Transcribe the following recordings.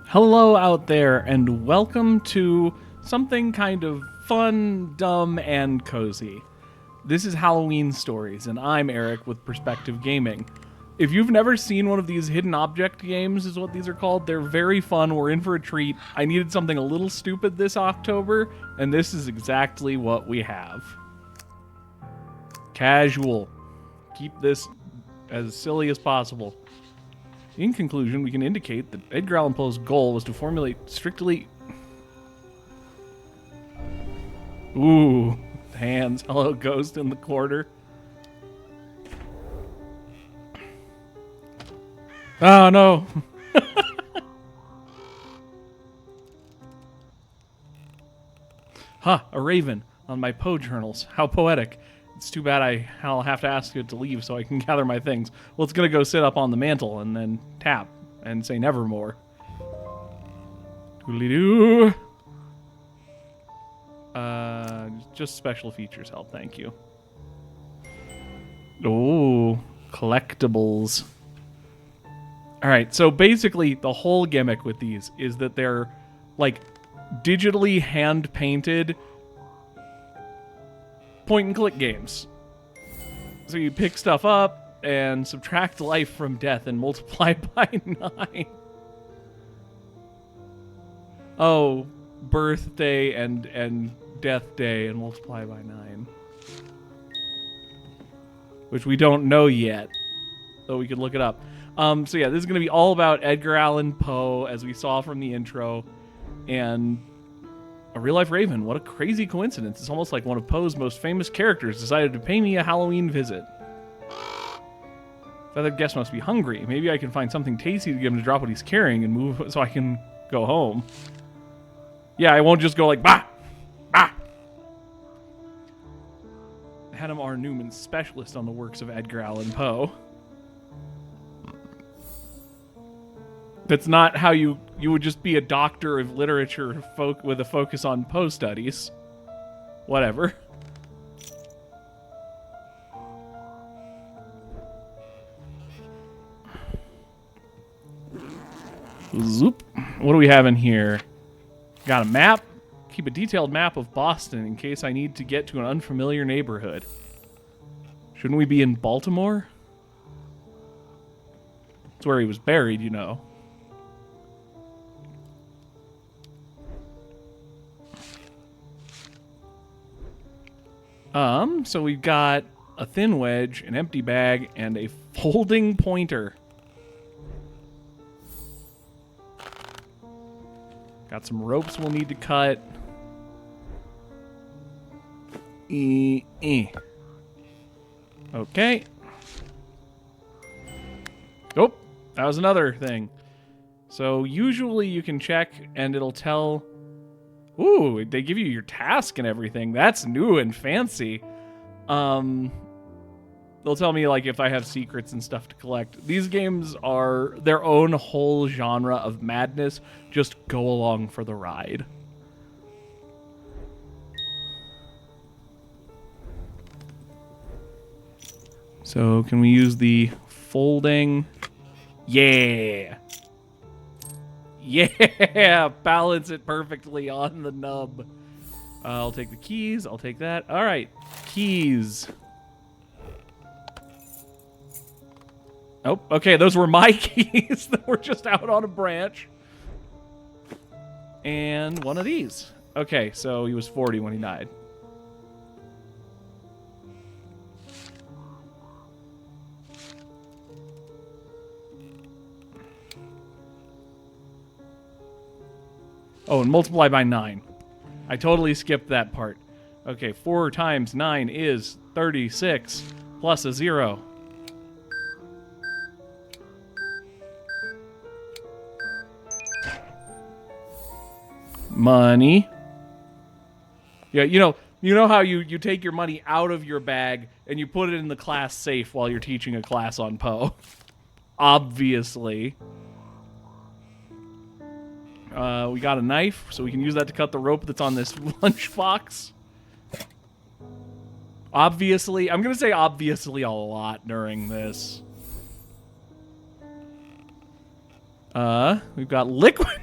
Hello out there, and welcome to something kind of fun, dumb, and cozy. This is Halloween Stories, and I'm Eric with Perspective Gaming. If you've never seen one of these hidden object games, is what these are called, they're very fun. We're in for a treat. I needed something a little stupid this October, and this is exactly what we have. Casual. Keep this as silly as possible. In conclusion, we can indicate that Edgar Allan Poe's goal was to formulate strictly... Ooh, hands. Hello, ghost in the corner. Oh, no. Huh, a raven on my Poe journals. How poetic. It's too bad I'll have to ask it to leave so I can gather my things. Well, it's going to go sit up on the mantle and then tap and say nevermore. Doodly-doo. Just special features help, thank you. Oh, collectibles. All right, so basically the whole gimmick with these is that they're like digitally hand-painted point-and-click games. So you pick stuff up and subtract life from death and multiply by 9. Oh, birthday and death day and multiply by 9. Which we don't know yet, though we could look it up. So yeah, this is going to be all about Edgar Allan Poe, as we saw from the intro, and a real-life raven. What a crazy coincidence. It's almost like one of Poe's most famous characters decided to pay me a Halloween visit. Feathered guest must be hungry. Maybe I can find something tasty to get him to drop what he's carrying and move so I can go home. Yeah, I won't just go like, bah! Bah! Adam R. Newman, specialist on the works of Edgar Allan Poe. That's not how you would just be a doctor of literature with a focus on Poe studies. Whatever. Zoop. What do we have in here? Got a map. Keep a detailed map of Boston in case I need to get to an unfamiliar neighborhood. Shouldn't we be in Baltimore? That's where he was buried, you know. So we've got a thin wedge, an empty bag, and a folding pointer. Got some ropes we'll need to cut. Okay. Oh, that was another thing. So usually you can check and it'll tell... Ooh, they give you your task and everything. That's new and fancy. They'll tell me like if I have secrets and stuff to collect. These games are their own whole genre of madness. Just go along for the ride. So can we use the folding? Yeah. Yeah, balance it perfectly on the nub. I'll take the keys. I'll take that. All right, keys. Oh, okay, those were my keys that were just out on a branch. And one of these. Okay, so he was 40 when he died. Oh, and multiply by 9. I totally skipped that part. Okay, 4 times 9 is 36, plus a 0. Money. Yeah, you know how you take your money out of your bag and you put it in the class safe while you're teaching a class on Poe. Obviously. We got a knife, so we can use that to cut the rope that's on this lunchbox. Obviously, I'm going to say obviously a lot during this. We've got liquid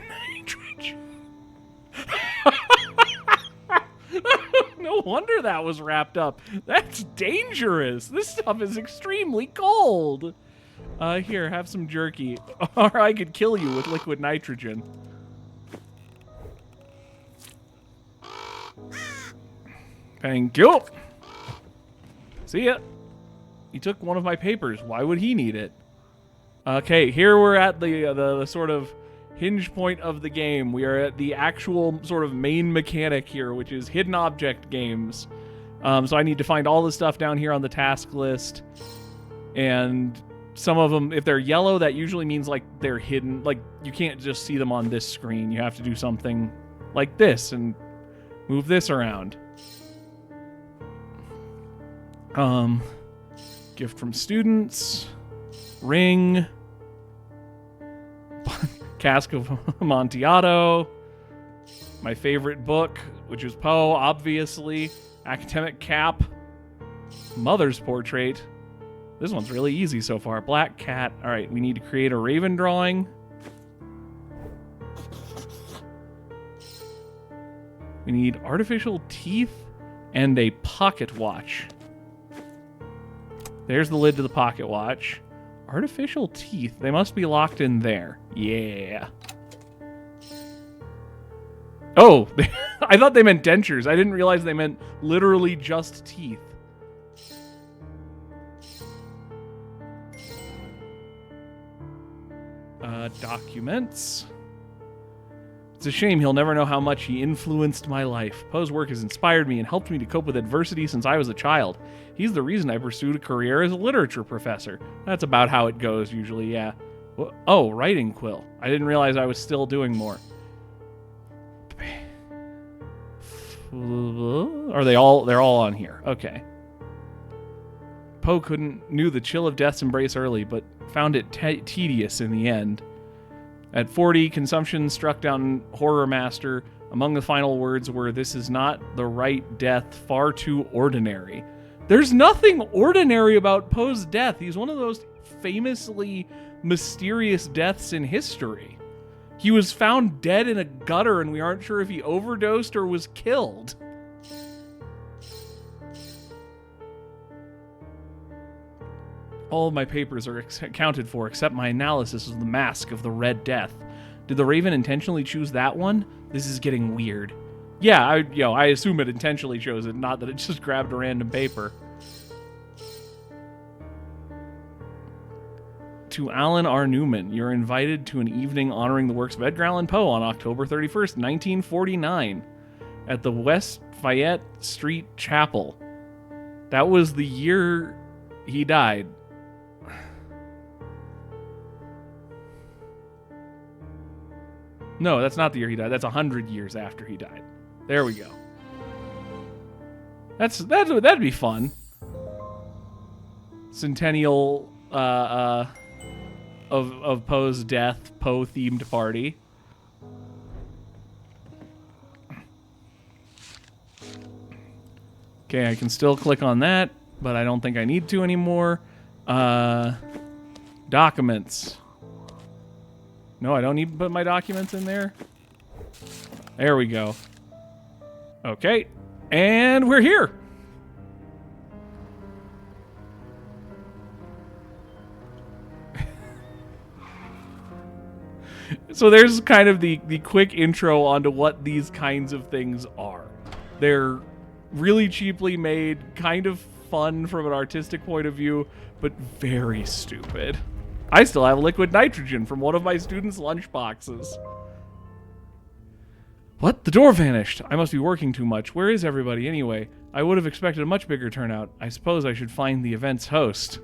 No wonder that was wrapped up. That's dangerous. This stuff is extremely cold. Here, have some jerky. Or I could kill you with liquid nitrogen. Thank you. See ya. He took one of my papers. Why would he need it? Okay, here we're at the sort of hinge point of the game. We are at the actual sort of main mechanic here, which is hidden object games. So I need to find all the stuff down here on the task list. And some of them, if they're yellow, that usually means like they're hidden. Like you can't just see them on this screen. You have to do something like this and move this around. Gift from students. Ring. Cask of Amontillado. My favorite book, which is Poe, obviously. Academic cap. Mother's portrait. This one's really easy so far. Black cat. All right, we need to create a raven drawing. We need artificial teeth and a pocket watch. There's the lid to the pocket watch. Artificial teeth. They must be locked in there. Yeah. Oh, I thought they meant dentures. I didn't realize they meant literally just teeth. Documents. It's a shame he'll never know how much he influenced my life. Poe's work has inspired me and helped me to cope with adversity since I was a child. He's the reason I pursued a career as a literature professor. That's about how it goes usually, yeah. Oh, writing quill. I didn't realize I was still doing more. Are they all? They're all on here. Okay. Poe knew the chill of death's embrace early, but found it tedious in the end. At 40, consumption struck down Horror Master. Among the final words were, "This is not the right death, far too ordinary." There's nothing ordinary about Poe's death. He's one of those famously mysterious deaths in history. He was found dead in a gutter, and we aren't sure if he overdosed or was killed. All of my papers are accounted for, except my analysis of the mask of the Red Death. Did the Raven intentionally choose that one? This is getting weird. Yeah, I assume it intentionally chose it, not that it just grabbed a random paper. To Alan R. Newman, you're invited to an evening honoring the works of Edgar Allan Poe on October 31st, 1949, at the West Fayette Street Chapel. That was the year he died. No, that's not the year he died. That's 100 years after he died. There we go. That'd be fun. Centennial of Poe's death, Poe themed party. Okay, I can still click on that, but I don't think I need to anymore. Documents. No, I don't need to put my documents in there. There we go. Okay, and we're here. So there's kind of the quick intro onto what these kinds of things are. They're really cheaply made, kind of fun from an artistic point of view, but very stupid. I still have liquid nitrogen from one of my students' lunch boxes. What? The door vanished. I must be working too much. Where is everybody anyway? I would have expected a much bigger turnout. I suppose I should find the event's host.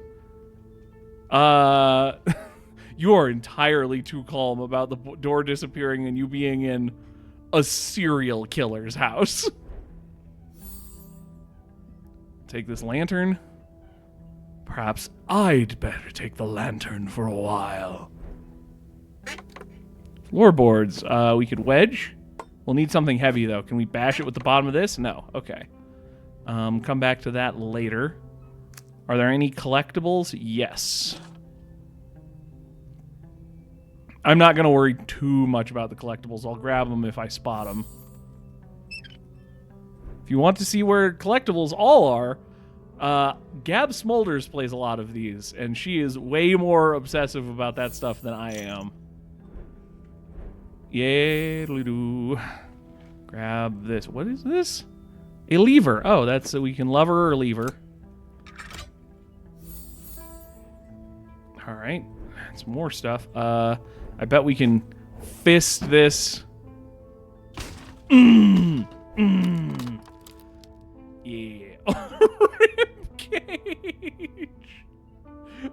You are entirely too calm about the door disappearing and you being in a serial killer's house. Take this lantern. Perhaps I'd better take the lantern for a while. Floorboards. We could wedge. We'll need something heavy, though. Can we bash it with the bottom of this? No. Okay. Come back to that later. Are there any collectibles? Yes. I'm not going to worry too much about the collectibles. I'll grab them if I spot them. If you want to see where collectibles all are, Gab Smolders plays a lot of these, and she is way more obsessive about that stuff than I am. Yeah, do. Grab this. What is this? A lever. Oh, that's so we can lever or lever. All right, that's more stuff. I bet we can fist this. Yeah. Ribcage.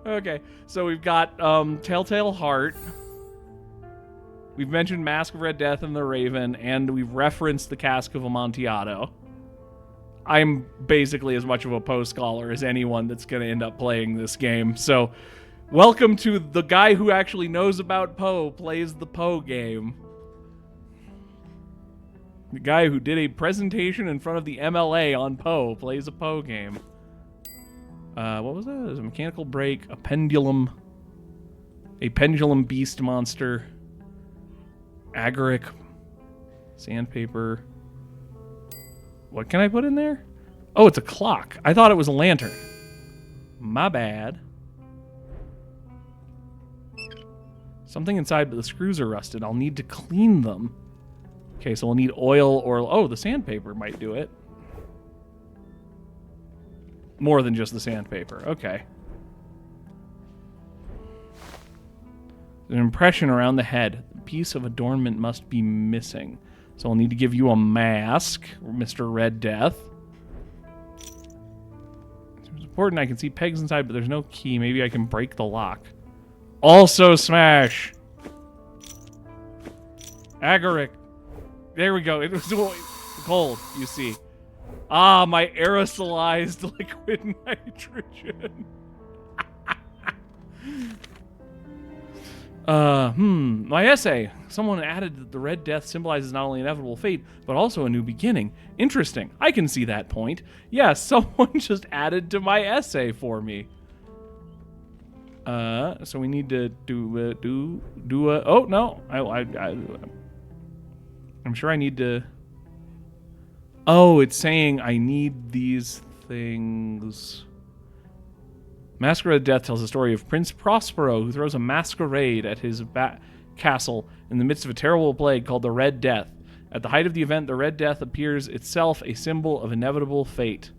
Okay, so we've got Telltale Heart. We've mentioned Mask of Red Death and the Raven, and we've referenced the Cask of Amontillado. I'm basically as much of a Poe scholar as anyone that's going to end up playing this game. So, welcome to the guy who actually knows about Poe plays the Poe game. The guy who did a presentation in front of the MLA on Poe plays a Poe game. What was that? It was a mechanical break, a pendulum beast monster, agaric, sandpaper. What can I put in there? Oh, it's a clock. I thought it was a lantern. My bad. Something inside, but the screws are rusted. I'll need to clean them. Okay, so we'll need oil or... Oh, the sandpaper might do it. More than just the sandpaper. Okay. There's an impression around the head. A piece of adornment must be missing. So I'll need to give you a mask, Mr. Red Death. It's important. I can see pegs inside, but there's no key. Maybe I can break the lock. Also smash! Agaric. There we go. It was cold, you see. Ah, my aerosolized liquid nitrogen. My essay. Someone added that the Red Death symbolizes not only inevitable fate, but also a new beginning. Interesting. I can see that point. Yeah, someone just added to my essay for me. So we need to do a... Oh, no. I'm sure I need to... Oh, it's saying I need these things. Masquerade of Death tells the story of Prince Prospero, who throws a masquerade at his castle in the midst of a terrible plague called the Red Death. At the height of the event, the Red Death appears itself a symbol of inevitable fate.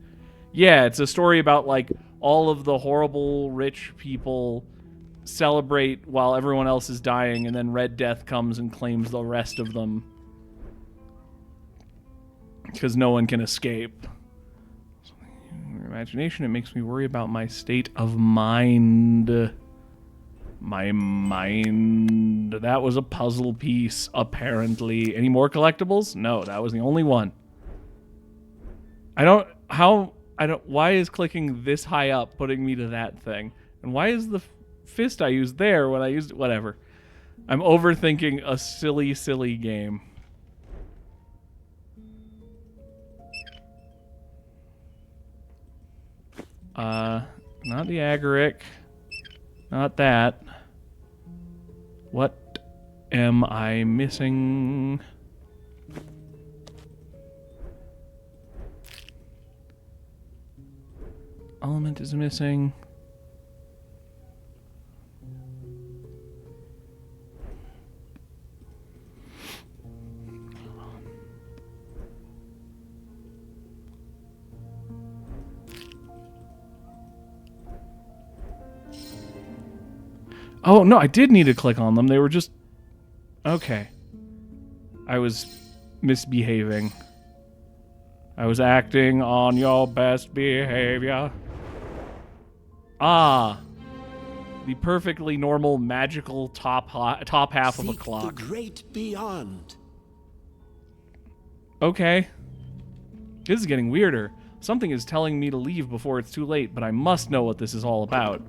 Yeah, it's a story about, like, all of the horrible rich people celebrate while everyone else is dying, and then Red Death comes and claims the rest of them. Because no one can escape. Imagination, it makes me worry about my state of mind. My mind. That was a puzzle piece, apparently. Any more collectibles? No, that was the only one. Why is clicking this high up putting me to that thing? And why is the fist I used there when I used... Whatever. I'm overthinking a silly, silly game. Not the agaric. Not that. What am I missing? Element is missing. Oh, no, I did need to click on them. They were just... Okay. I was misbehaving. I was acting on your best behavior. Ah. The perfectly normal, magical top half of a clock. The great beyond. Okay. This is getting weirder. Something is telling me to leave before it's too late, but I must know what this is all about.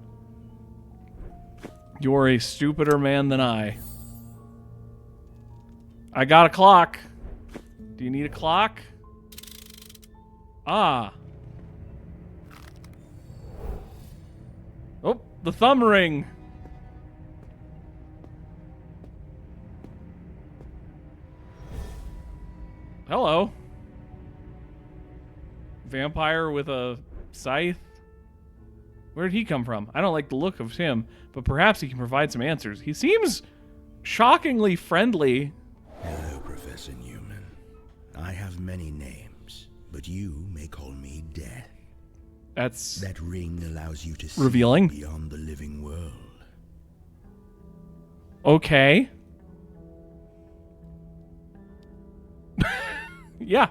You're a stupider man than I. I got a clock. Do you need a clock? Ah. Oh, the thumb ring. Hello. Vampire with a scythe? Where did he come from? I don't like the look of him, but perhaps he can provide some answers. He seems shockingly friendly. Hello, Professor Newman. I have many names, but you may call me Death. That ring allows you to see revealing. Beyond the living world. Okay. Yeah.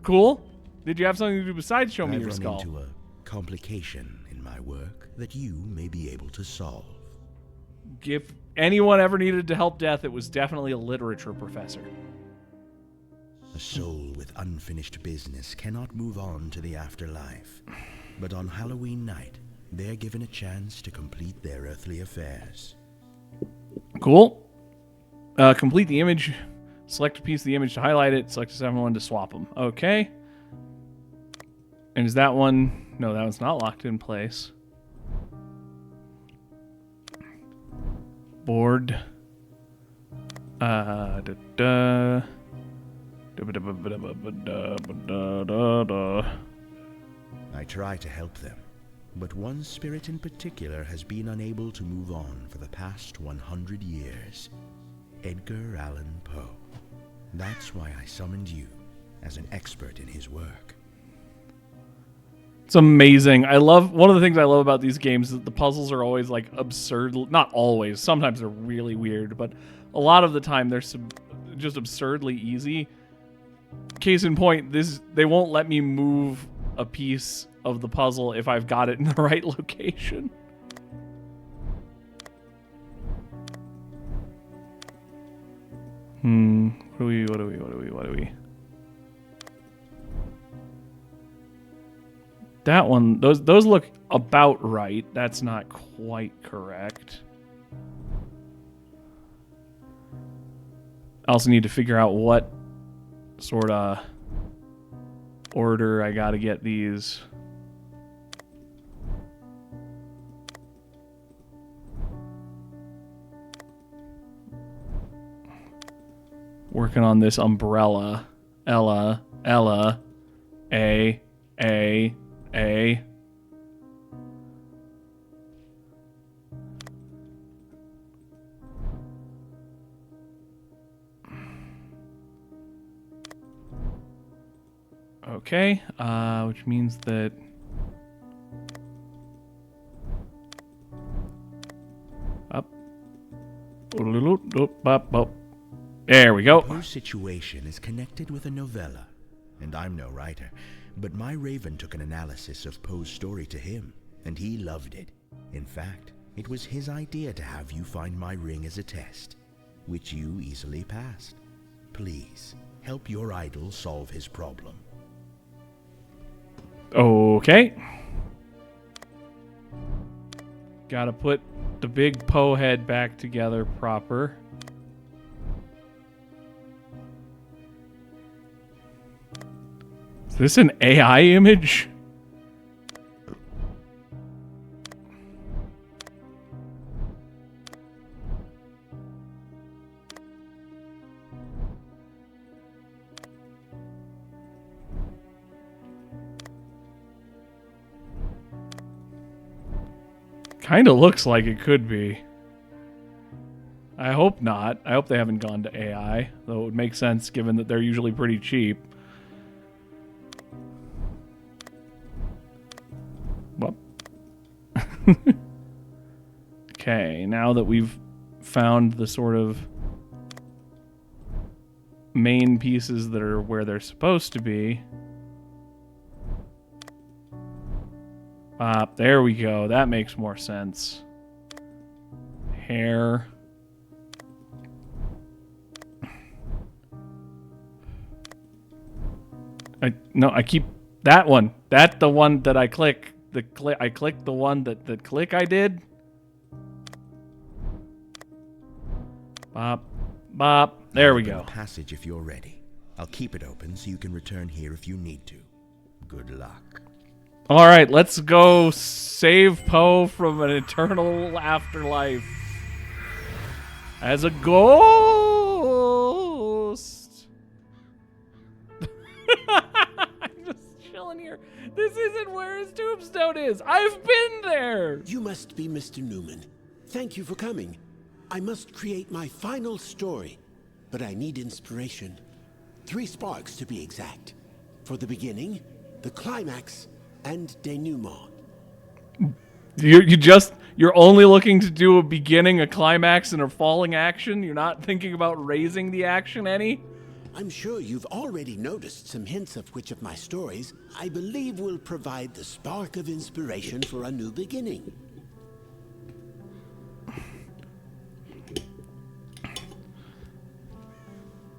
Cool. Did you have something to do besides show me your skull? I've run into a complication in my work that you may be able to solve. If anyone ever needed to help Death, it was definitely a literature professor. A soul with unfinished business cannot move on to the afterlife. But on Halloween night, they're given a chance to complete their earthly affairs. Cool. Complete the image. Select a piece of the image to highlight it. Select a seven one to swap them. Okay. And is that one... No, that one's not locked in place. Board. I try to help them, but one spirit in particular has been unable to move on for the past 100 years. Edgar Allen Poe. That's why I summoned you as an expert in his work. It's amazing. One of the things I love about these games is that the puzzles are always like absurd. Not always. Sometimes they're really weird, but a lot of the time they're just absurdly easy. Case in point, they won't let me move a piece of the puzzle if I've got it in the right location. What do we? That one, those look about right. That's not quite correct. I also need to figure out what sort of order I gotta get these. Working on this umbrella. Ella, A. Okay, which means that up. There we go. Poe's situation is connected with a novella, and I'm no writer, but my raven took an analysis of Poe's story to him, and he loved it. In fact, it was his idea to have you find my ring as a test, which you easily passed. Please, help your idol solve his problem. Okay. Gotta put the big Poe head back together proper. Is this an AI image? Kind of looks like it could be. I hope not. I hope they haven't gone to AI, though it would make sense given that they're usually pretty cheap. Well. Okay, now that we've found the sort of main pieces that are where they're supposed to be. There we go. That makes more sense. Hair. I keep that one. That's the one that I click. I clicked the one that click I did. Bop. There we go. Passage if you're ready. I'll keep it open so you can return here if you need to. Good luck. All right, let's go save Poe from an eternal afterlife as a ghost. This isn't where his tombstone is. I've been there. You must be Mr. Newman. Thank you for coming. I must create my final story, but I need inspiration. 3 sparks to be exact. For the beginning, the climax, and denouement. You're only looking to do a beginning, a climax, and a falling action? You're not thinking about raising the action any? I'm sure you've already noticed some hints of which of my stories I believe will provide the spark of inspiration for a new beginning.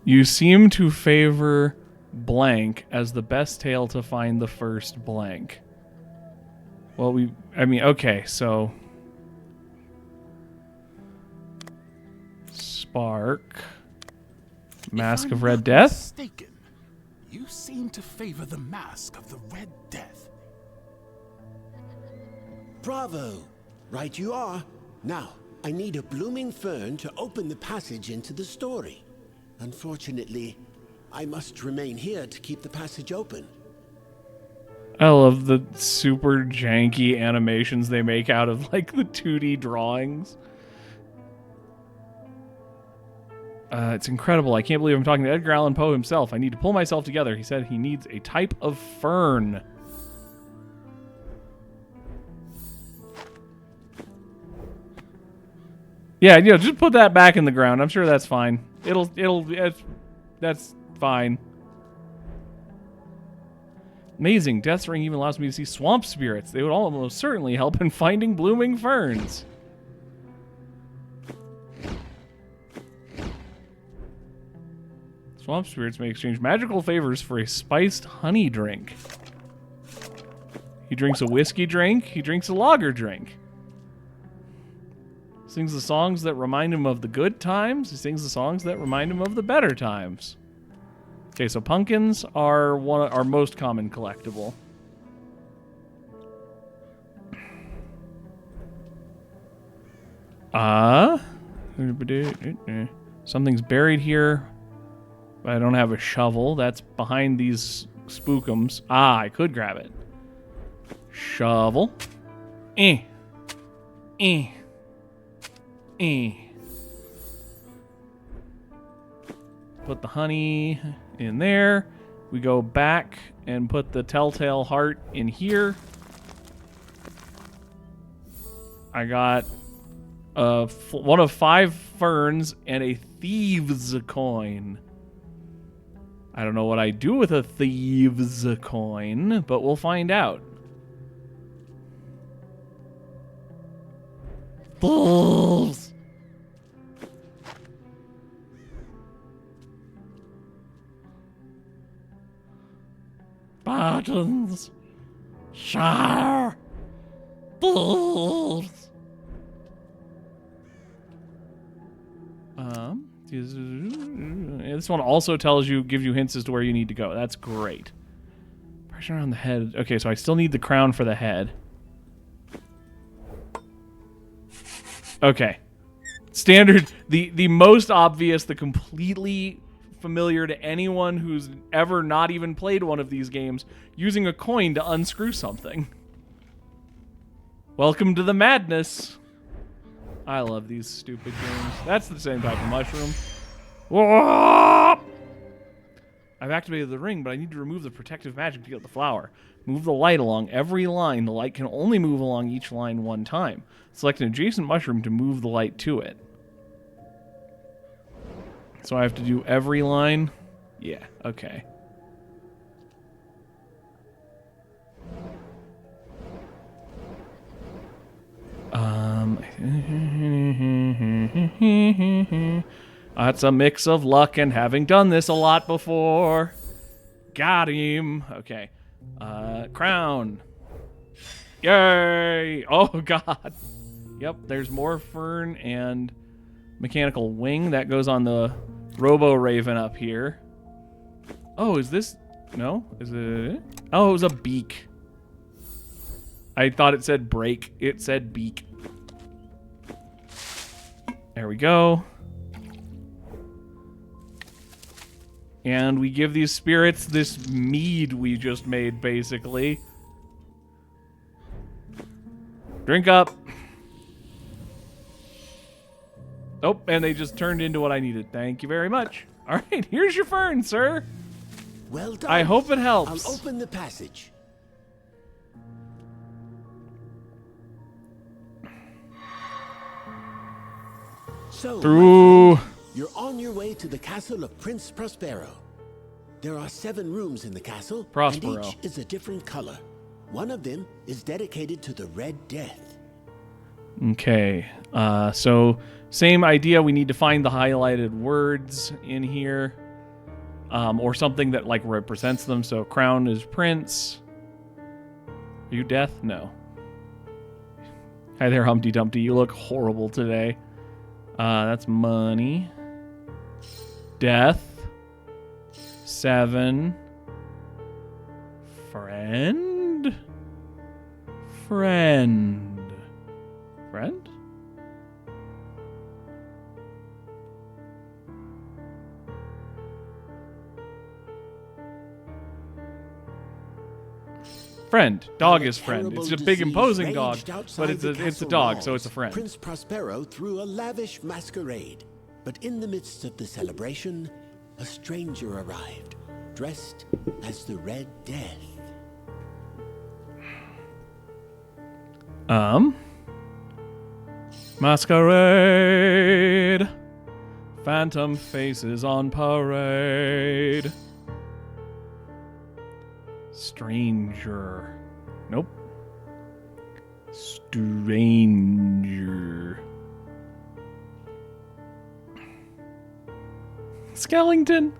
You seem to favor blank as the best tale to find the first blank. Well, okay, so... Spark. Mask of Red Death? Mistaken, you seem to favor the Mask of the Red Death. Bravo! Right you are. Now, I need a blooming fern to open the passage into the story. Unfortunately, I must remain here to keep the passage open. I love the super janky animations they make out of, like, the 2D drawings. It's incredible. I can't believe I'm talking to Edgar Allan Poe himself. I need to pull myself together. He said he needs a type of fern. Yeah, just put that back in the ground. I'm sure that's fine. That's fine. Amazing. Death's Ring even allows me to see swamp spirits. They would almost certainly help in finding blooming ferns. Swamp spirits may exchange magical favors for a spiced honey drink. He drinks a whiskey drink. He drinks a lager drink. Sings the songs that remind him of the good times. He sings the songs that remind him of the better times. Okay, so pumpkins are our most common collectible. Something's buried here. I don't have a shovel. That's behind these spookums. I could grab it. Shovel. Put the honey in there. We go back and put the telltale heart in here. I got one of 5 ferns and a thieves coin. I don't know what I do with a thieves coin, but we'll find out. Bulls! Buttons! Shire! Bulls! This one also gives you hints as to where you need to go. That's great. Pressure on the head. Okay, so I still need the crown for the head. Okay. Standard, the most obvious, the completely familiar to anyone who's ever not even played one of these games, using a coin to unscrew something. Welcome to the madness. I love these stupid games. That's the same type of mushroom. Whoa! I've activated the ring, but I need to remove the protective magic to get the flower. Move the light along every line. The light can only move along each line one time. Select an adjacent mushroom to move the light to it. So I have to do every line? Yeah, okay. That's a mix of luck and having done this a lot before. Got him. Okay. Crown. Yay! Oh, God. Yep, there's more fern and mechanical wing. That goes on the Robo-Raven up here. Oh, is this... No? Is it... Oh, it was a beak. I thought it said break. It said beak. There we go. And we give these spirits this mead we just made, basically. Drink up. Oh, and they just turned into what I needed. Thank you very much. All right, here's your fern, sir. Well done. I hope it helps. I'll open the passage. So, Through. my friend, you're on your way to the castle of Prince Prospero. There are 7 rooms in the castle, Prospero. and each is a different color. One of them is dedicated to the Red Death. Okay, so same idea. We need to find the highlighted words in here, or something that like represents them. So crown is prince. Are you death? No. Hi there, Humpty Dumpty. You look horrible today. That's money. Death. 7. Friend. Friend. Friend? Friend. Dog is friend. It's a big imposing dog, but it's a dog, so it's a friend. Prince Prospero threw a lavish masquerade, but in the midst of the celebration, a stranger arrived, dressed as the Red Death. Masquerade. Phantom faces on parade. Stranger. Nope. Stranger. Skellington.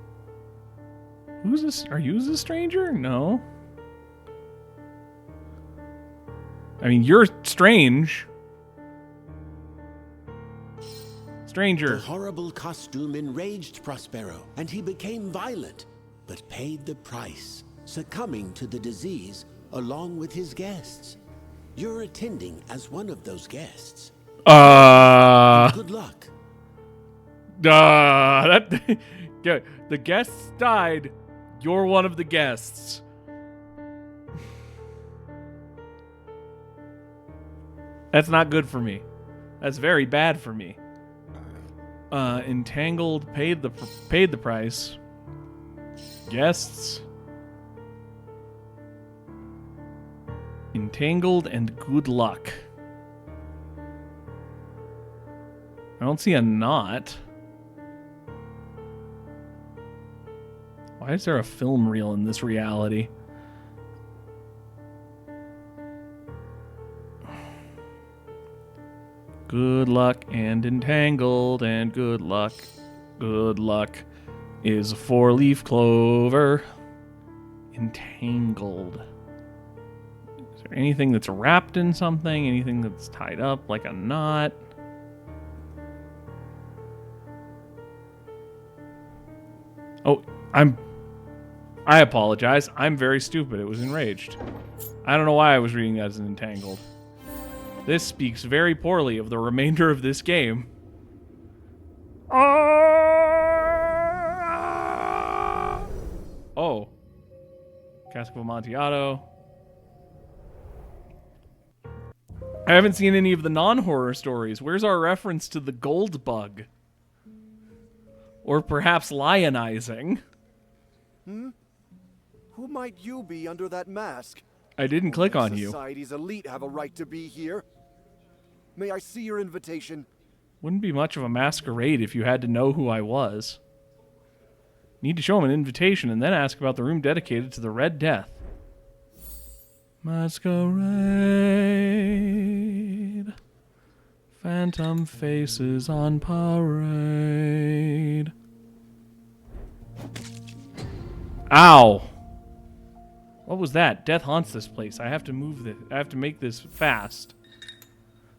Who's this? Are you the stranger? No. I mean, you're strange. Stranger. The horrible costume enraged Prospero, and he became violent, but paid the price, succumbing to the disease along with his guests. You're attending as one of those guests. Good luck. The guests died. You're one of the guests. That's not good for me. That's very bad for me. Entangled paid the price. Guests. Entangled and good luck. I don't see a knot. Why is there a film reel in this reality? Good luck and entangled and good luck. Good luck is a 4-leaf clover. Entangled. Is there anything that's wrapped in something? Anything that's tied up like a knot? Oh, I apologize. I'm very stupid. It was enraged. I don't know why I was reading that as an entangled. This speaks very poorly of the remainder of this game. Oh. Cask of Amontillado. I haven't seen any of the non-horror stories. Where's our reference to the gold bug? Or perhaps lionizing? Who might you be under that mask? I didn't click on you. Society's elite have a right to be here. May I see your invitation? Wouldn't be much of a masquerade if you had to know who I was. Need to show him an invitation and then ask about the room dedicated to the Red Death. Masquerade. Phantom faces on parade. Ow! What was that? Death haunts this place. I have to move this. I have to make this fast.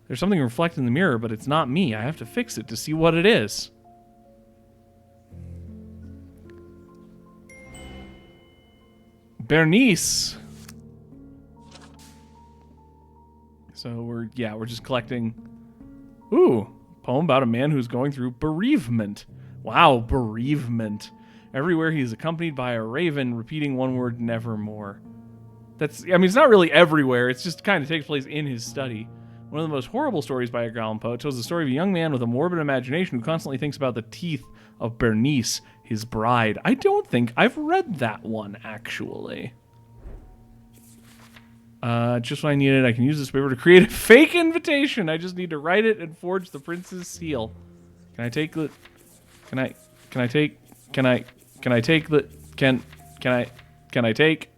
There's something reflected in the mirror, but it's not me. I have to fix it to see what it is. Bernice. So we're just collecting. Ooh, poem about a man who's going through bereavement. Wow, bereavement. Everywhere he is accompanied by a raven repeating one word, nevermore. It's not really everywhere. It's just kind of takes place in his study. One of the most horrible stories by Edgar Allan Poe. It tells the story of a young man with a morbid imagination who constantly thinks about the teeth of Bernice, his bride. I don't think I've read that one, actually. Just what I needed. I can use this paper to create a fake invitation. I just need to write it and forge the prince's seal. Can I take the... Can I take... Can I take the... Can I take...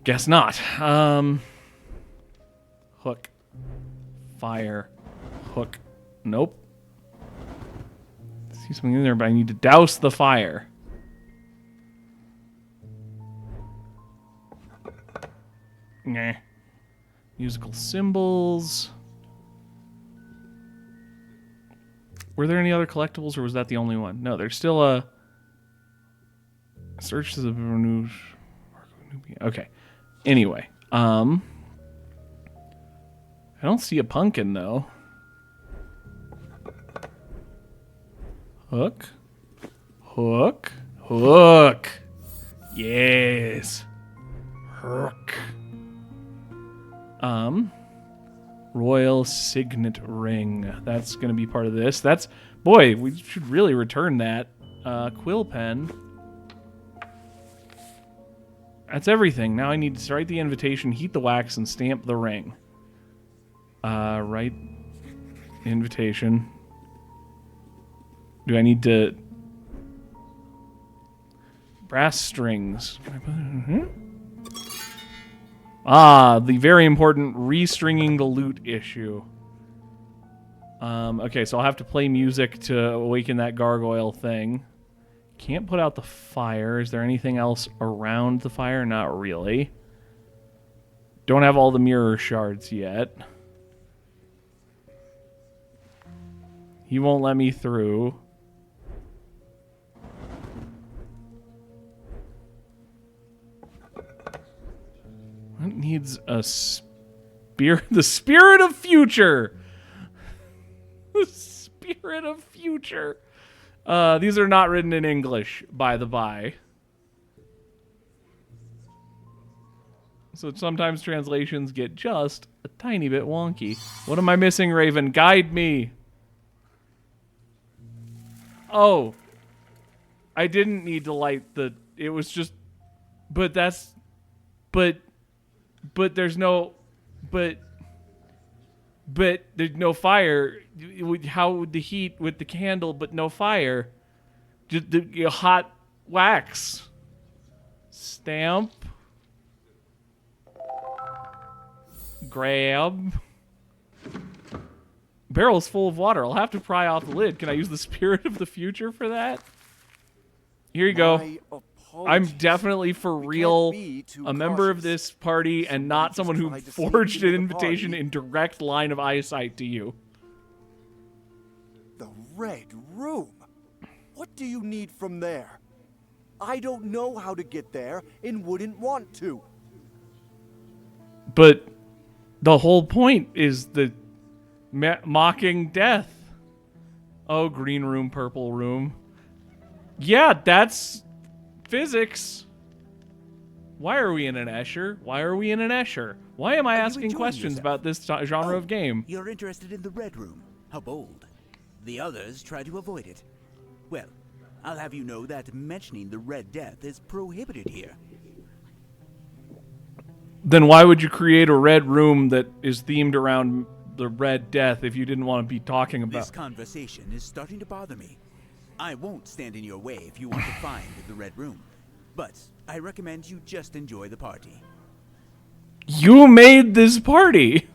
Guess not. Hook. Fire. Hook. Nope. See something in there, but I need to douse the fire. Nah. Musical symbols. Were there any other collectibles, or was that the only one? No, there's still a... Search the new... Okay. Anyway, I don't see a pumpkin, though. Hook. Hook. Hook. Yes. Hook. Royal Signet Ring. That's going to be part of this. That's... Boy, we should really return that. Quill pen. That's everything. Now I need to write the invitation, heat the wax, and stamp the ring. Write invitation. Do I need to... Brass strings. Ah, the very important restringing the lute issue. Okay, so I'll have to play music to awaken that gargoyle thing. Can't put out the fire. Is there anything else around the fire? Not really. Don't have all the mirror shards yet. He won't let me through. It needs a spirit. The spirit of future. The spirit of future. These are not written in English, by the by. So sometimes translations get just a tiny bit wonky. What am I missing, Raven? Guide me. Oh. I didn't need to light the... It was just... But that's... But there's no... But there's no fire. How would the heat with the candle, but no fire? Just the hot wax. Stamp. Grab. Barrel's full of water. I'll have to pry off the lid. Can I use the spirit of the future for that? Here you go. I'm definitely for real a member of this party and not someone who forged an invitation in direct line of eyesight to you. The Red Room? What do you need from there? I don't know how to get there and wouldn't want to. But the whole point is the mocking death. Oh, green room, purple room. Yeah, that's... physics. Why are we in an Escher? Why are we in an Escher? Why am I asking questions about this genre of game? You're interested in the Red Room. How bold. The others try to avoid it. Well, I'll have you know that mentioning the Red Death is prohibited here. Then why would you create a red room that is themed around the Red Death if you didn't want to be talking about... This conversation is starting to bother me. I won't stand in your way if you want to find the Red Room, but I recommend you just enjoy the party. You made this party!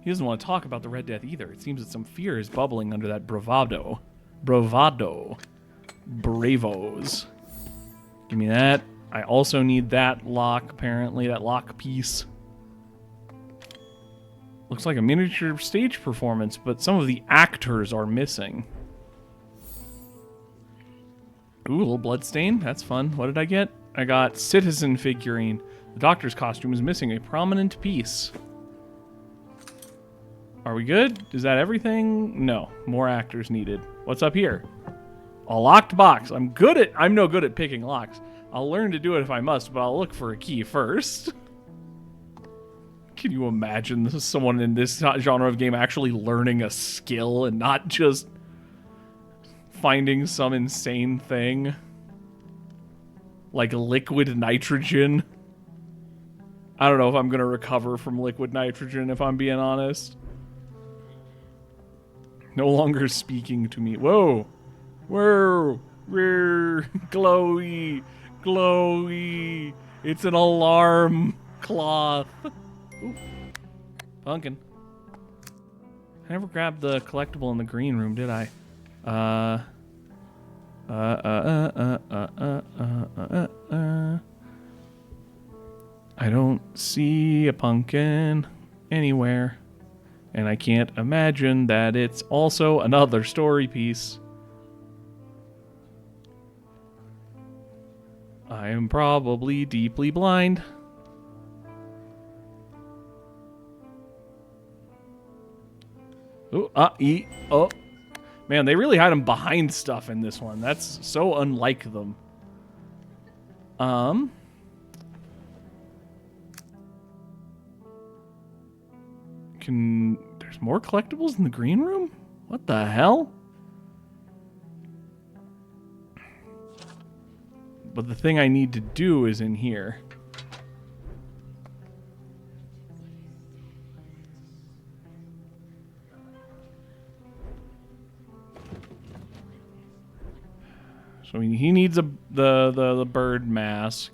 He doesn't want to talk about the Red Death either. It seems that some fear is bubbling under that bravado. Bravos. Give me that. I also need that lock, apparently, that lock piece. Looks like a miniature stage performance, but some of the actors are missing. Ooh, a little bloodstain. That's fun. What did I get? I got citizen figurine. The doctor's costume is missing a prominent piece. Are we good? Is that everything? No. More actors needed. What's up here? A locked box. I'm no good at picking locks. I'll learn to do it if I must, but I'll look for a key first. Can you imagine this is someone in this genre of game actually learning a skill and not just finding some insane thing? Like liquid nitrogen. I don't know if I'm going to recover from liquid nitrogen, if I'm being honest. No longer speaking to me. Whoa. Whoa. Glowy. Glowy. It's an alarm cloth. Ooh. Pumpkin. I never grabbed the collectible in the green room, did I? I don't see a pumpkin anywhere. And I can't imagine that it's also another story piece. I am probably deeply blind. Ooh, oh. Man, they really hide them behind stuff in this one. That's so unlike them. There's more collectibles in the green room? What the hell? But the thing I need to do is in here. So he needs the bird mask.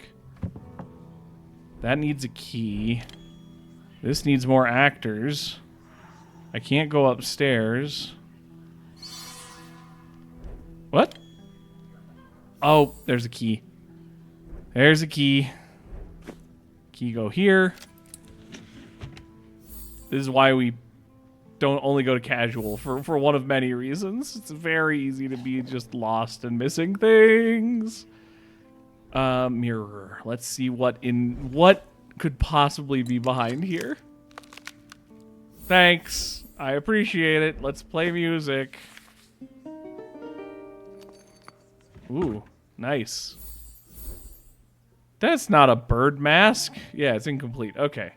That needs a key. This needs more actors. I can't go upstairs. What? Oh, there's a key. There's a key. Key go here. This is why we don't only go to casual, for one of many reasons. It's very easy to be just lost and missing things. Mirror. Let's see what could possibly be behind here. Thanks. I appreciate it. Let's play music. Ooh, nice. That's not a bird mask. Yeah, it's incomplete. Okay.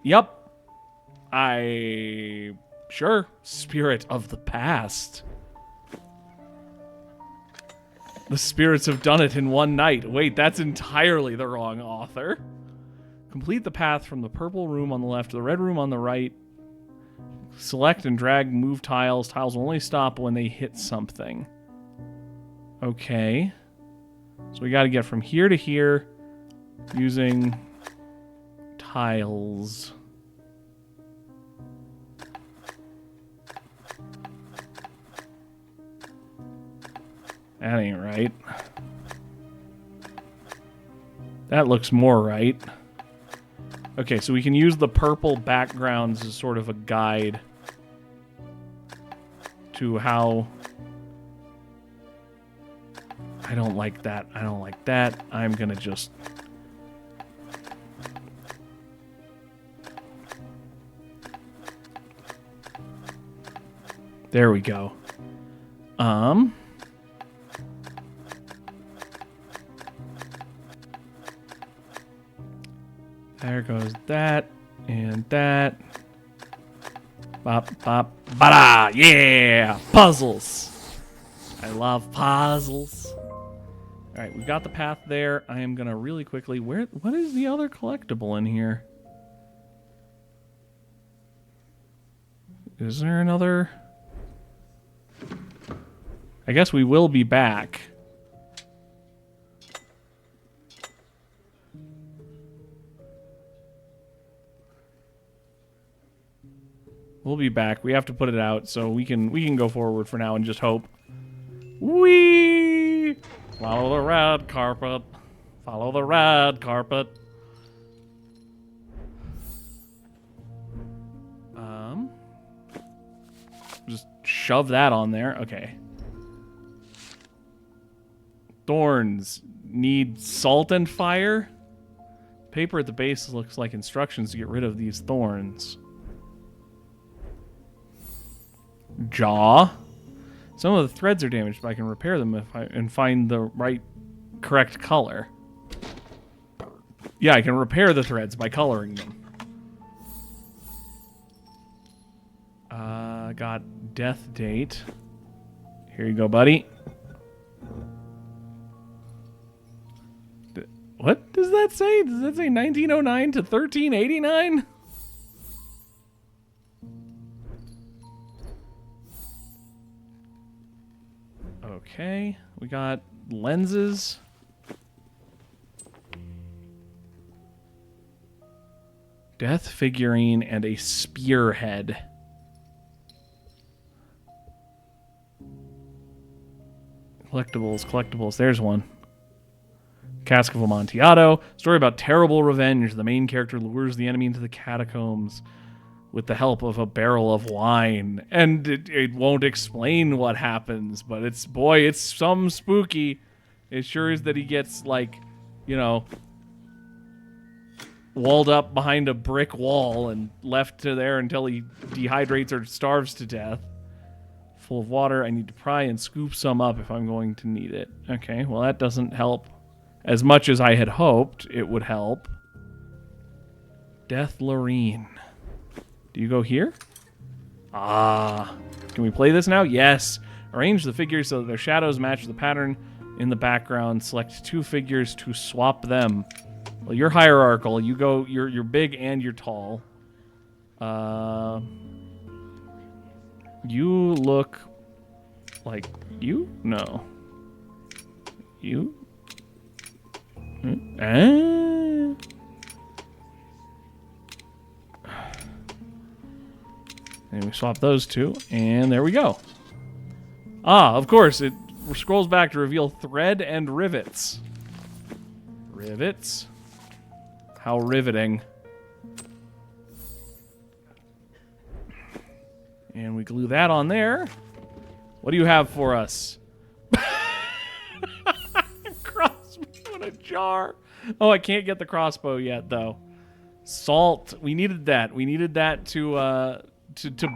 Yup. Sure. Spirit of the past. The spirits have done it in one night. Wait, that's entirely the wrong author. Complete the path from the purple room on the left to the red room on the right. Select and drag move tiles. Tiles will only stop when they hit something. Okay. So we got to get from here to here using tiles. That ain't right. That looks more right. Okay, so we can use the purple backgrounds as sort of a guide to how... I don't like that. I don't like that. I'm gonna just... There we go. There goes that and that. Bop, bop, bada! Yeah! Puzzles! I love puzzles. Alright, we've got the path there. I am gonna really quickly... What is the other collectible in here? Is there another... I guess we will be back. We'll be back. We have to put it out, so we can go forward for now and just hope. Whee! Follow the red carpet. Follow the red carpet. Just shove that on there. Okay. Thorns need salt and fire. Paper at the base looks like instructions to get rid of these thorns. Jaw. Some of the threads are damaged, but I can repair them if and find the correct color. Yeah, I can repair the threads by coloring them. Got death date. Here you go, buddy. What does that say? Does that say 1909 to 1389? Okay, we got lenses. Death figurine and a spearhead. Collectibles. There's one. Cask of Amontillado. Story about terrible revenge. The main character lures the enemy into the catacombs with the help of a barrel of wine. And it won't explain what happens, but it's some spooky. It sure is that he gets, like, you know, walled up behind a brick wall and left to there until he dehydrates or starves to death. Full of water. I need to pry and scoop some up if I'm going to need it. Okay, well, that doesn't help as much as I had hoped it would help. Death Loreen. Do you go here? Ah. Can we play this now? Yes. Arrange the figures so that their shadows match the pattern in the background. Select 2 figures to swap them. Well, you're hierarchical. You go. You're big and you're tall. You look like you? No. You? And we swap those 2, and there we go. Ah, of course, it scrolls back to reveal thread and rivets. Rivets? How riveting. And we glue that on there. What do you have for us? Crossbow in a jar. Oh, I can't get the crossbow yet, though. Salt. We needed that. We needed that to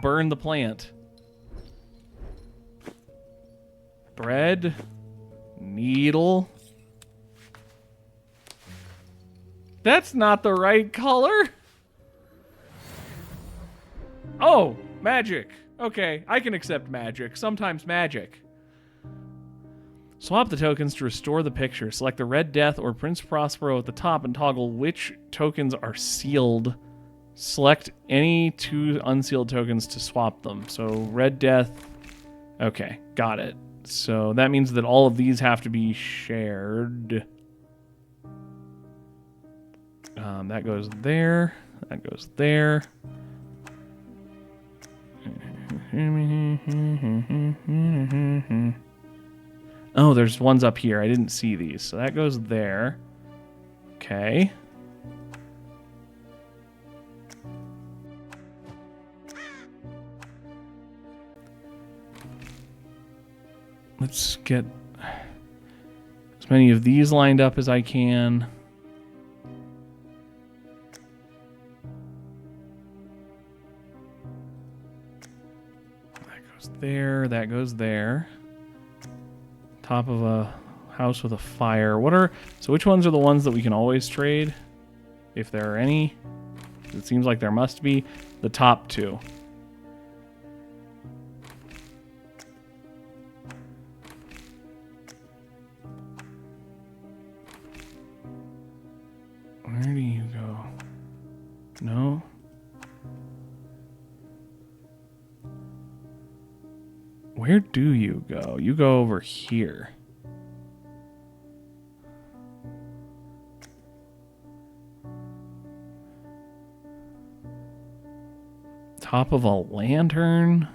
burn the plant. Bread. Needle. That's not the right color. Oh, magic. Okay, I can accept magic. Sometimes magic. Swap the tokens to restore the picture. Select the Red Death or Prince Prospero at the top and toggle which tokens are sealed. Select any 2 unsealed tokens to swap them. So Red Death. Okay, got it. So that means that all of these have to be shared. That goes there. That goes there. Oh, there's ones up here. I didn't see these. So that goes there. Okay. Let's get as many of these lined up as I can. There, that goes there. Top of a house with a fire. So which ones are the ones that we can always trade? If there are any. It seems like there must be. The top 2. Where do you go? No. Where do you go? You go over here. Top of a lantern.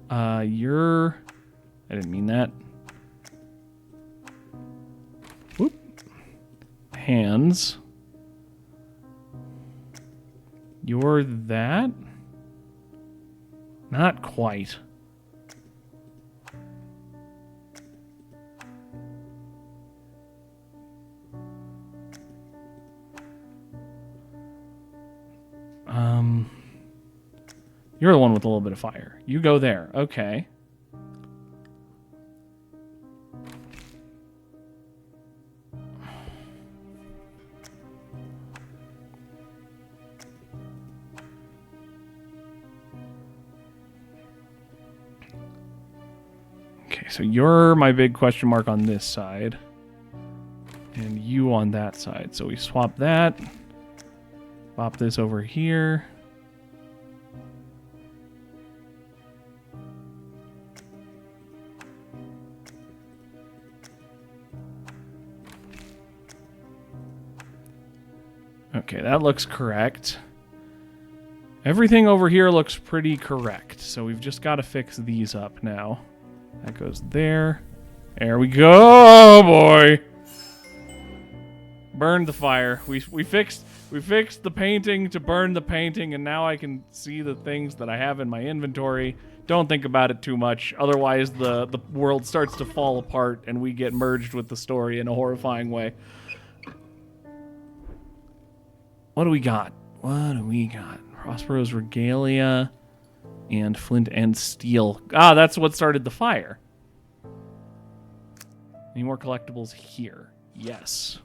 I didn't mean that. Whoop. Hands. You're that? Not quite. You're the one with a little bit of fire. You go there. Okay. Okay, so you're my big question mark on this side. And you on that side. So we swap that. Pop this over here. Okay, that looks correct. Everything over here looks pretty correct. So we've just got to fix these up now. That goes there. There we go, boy. Burned the fire. We fixed the painting to burn the painting, and now I can see the things that I have in my inventory. Don't think about it too much. Otherwise, the world starts to fall apart, and we get merged with the story in a horrifying way. What do we got? What do we got? Prospero's Regalia and Flint and Steel. Ah, that's what started the fire. Any more collectibles here? Yes.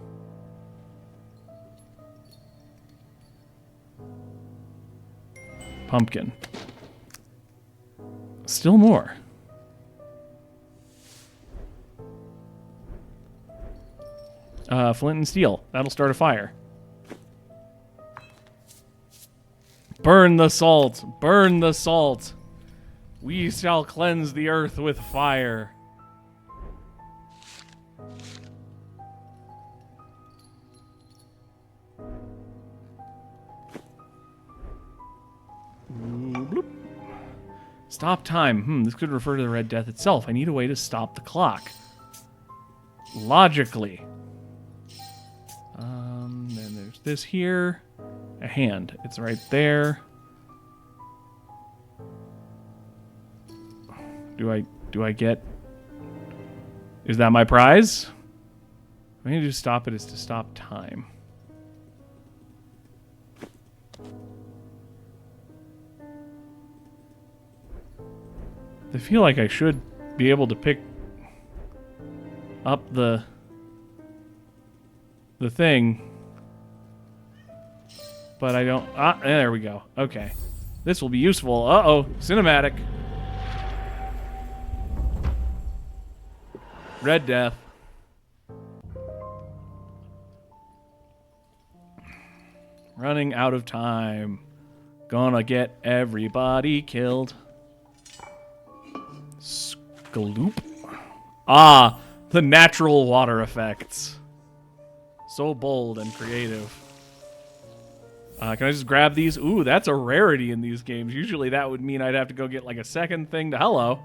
Pumpkin. Still more. Flint and Steel. That'll start a fire. Burn the salt. Burn the salt. We shall cleanse the earth with fire. Bloop. Stop time. This could refer to the Red Death itself. I need a way to stop the clock. Logically. Then there's this here. A hand. It's right there. Do I get... Is that my prize? I need to stop it is to stop time. I feel like I should be able to pick up the thing. But I don't... Ah, there we go. Okay. This will be useful. Uh-oh. Cinematic. Red Death. Running out of time. Gonna get everybody killed. Skaloop. Ah, the natural water effects. So bold and creative. Can I just grab these? Ooh, that's a rarity in these games. Usually that would mean I'd have to go get like a second thing to... Hello.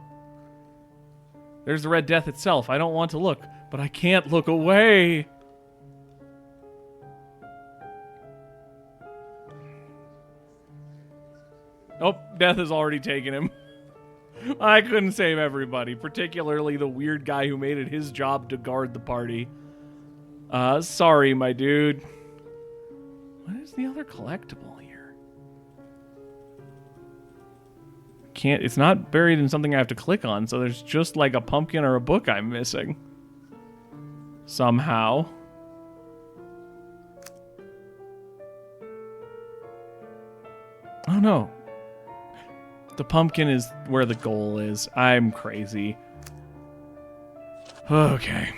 There's the Red Death itself. I don't want to look, but I can't look away. Oh, Death has already taken him. I couldn't save everybody, particularly the weird guy who made it his job to guard the party. Sorry, my dude. What is the other collectible here? It's not buried in something I have to click on, so there's just like a pumpkin or a book I'm missing. Somehow. Oh no. The pumpkin is where the goal is. I'm crazy. Okay.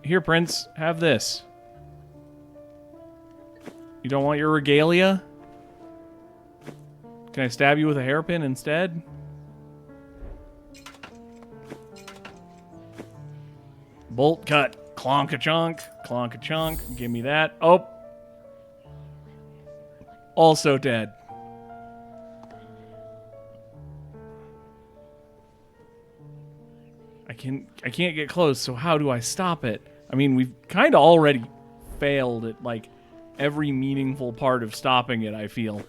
Here, Prince, have this. You don't want your regalia? Can I stab you with a hairpin instead? Bolt cut. Clonk-a-chunk. Clonk-a-chunk. Give me that. Oh. Also dead. I can't get close, so how do I stop it? I mean, we've kind of already failed at, like, every meaningful part of stopping it, I feel.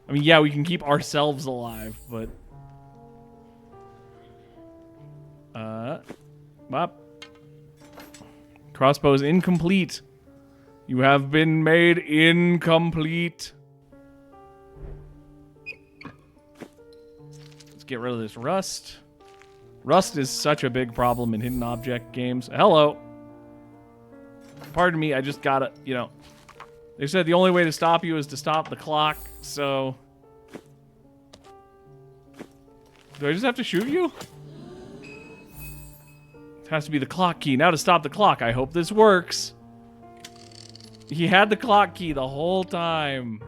I mean, yeah, we can keep ourselves alive, but... Bop. Crossbow is incomplete. You have been made incomplete. Let's get rid of this rust. Rust is such a big problem in hidden object games. Hello. Pardon me, I just gotta, you know. They said the only way to stop you is to stop the clock, so... Do I just have to shoot you? It has to be the clock key. Now to stop the clock. I hope this works. He had the clock key the whole time.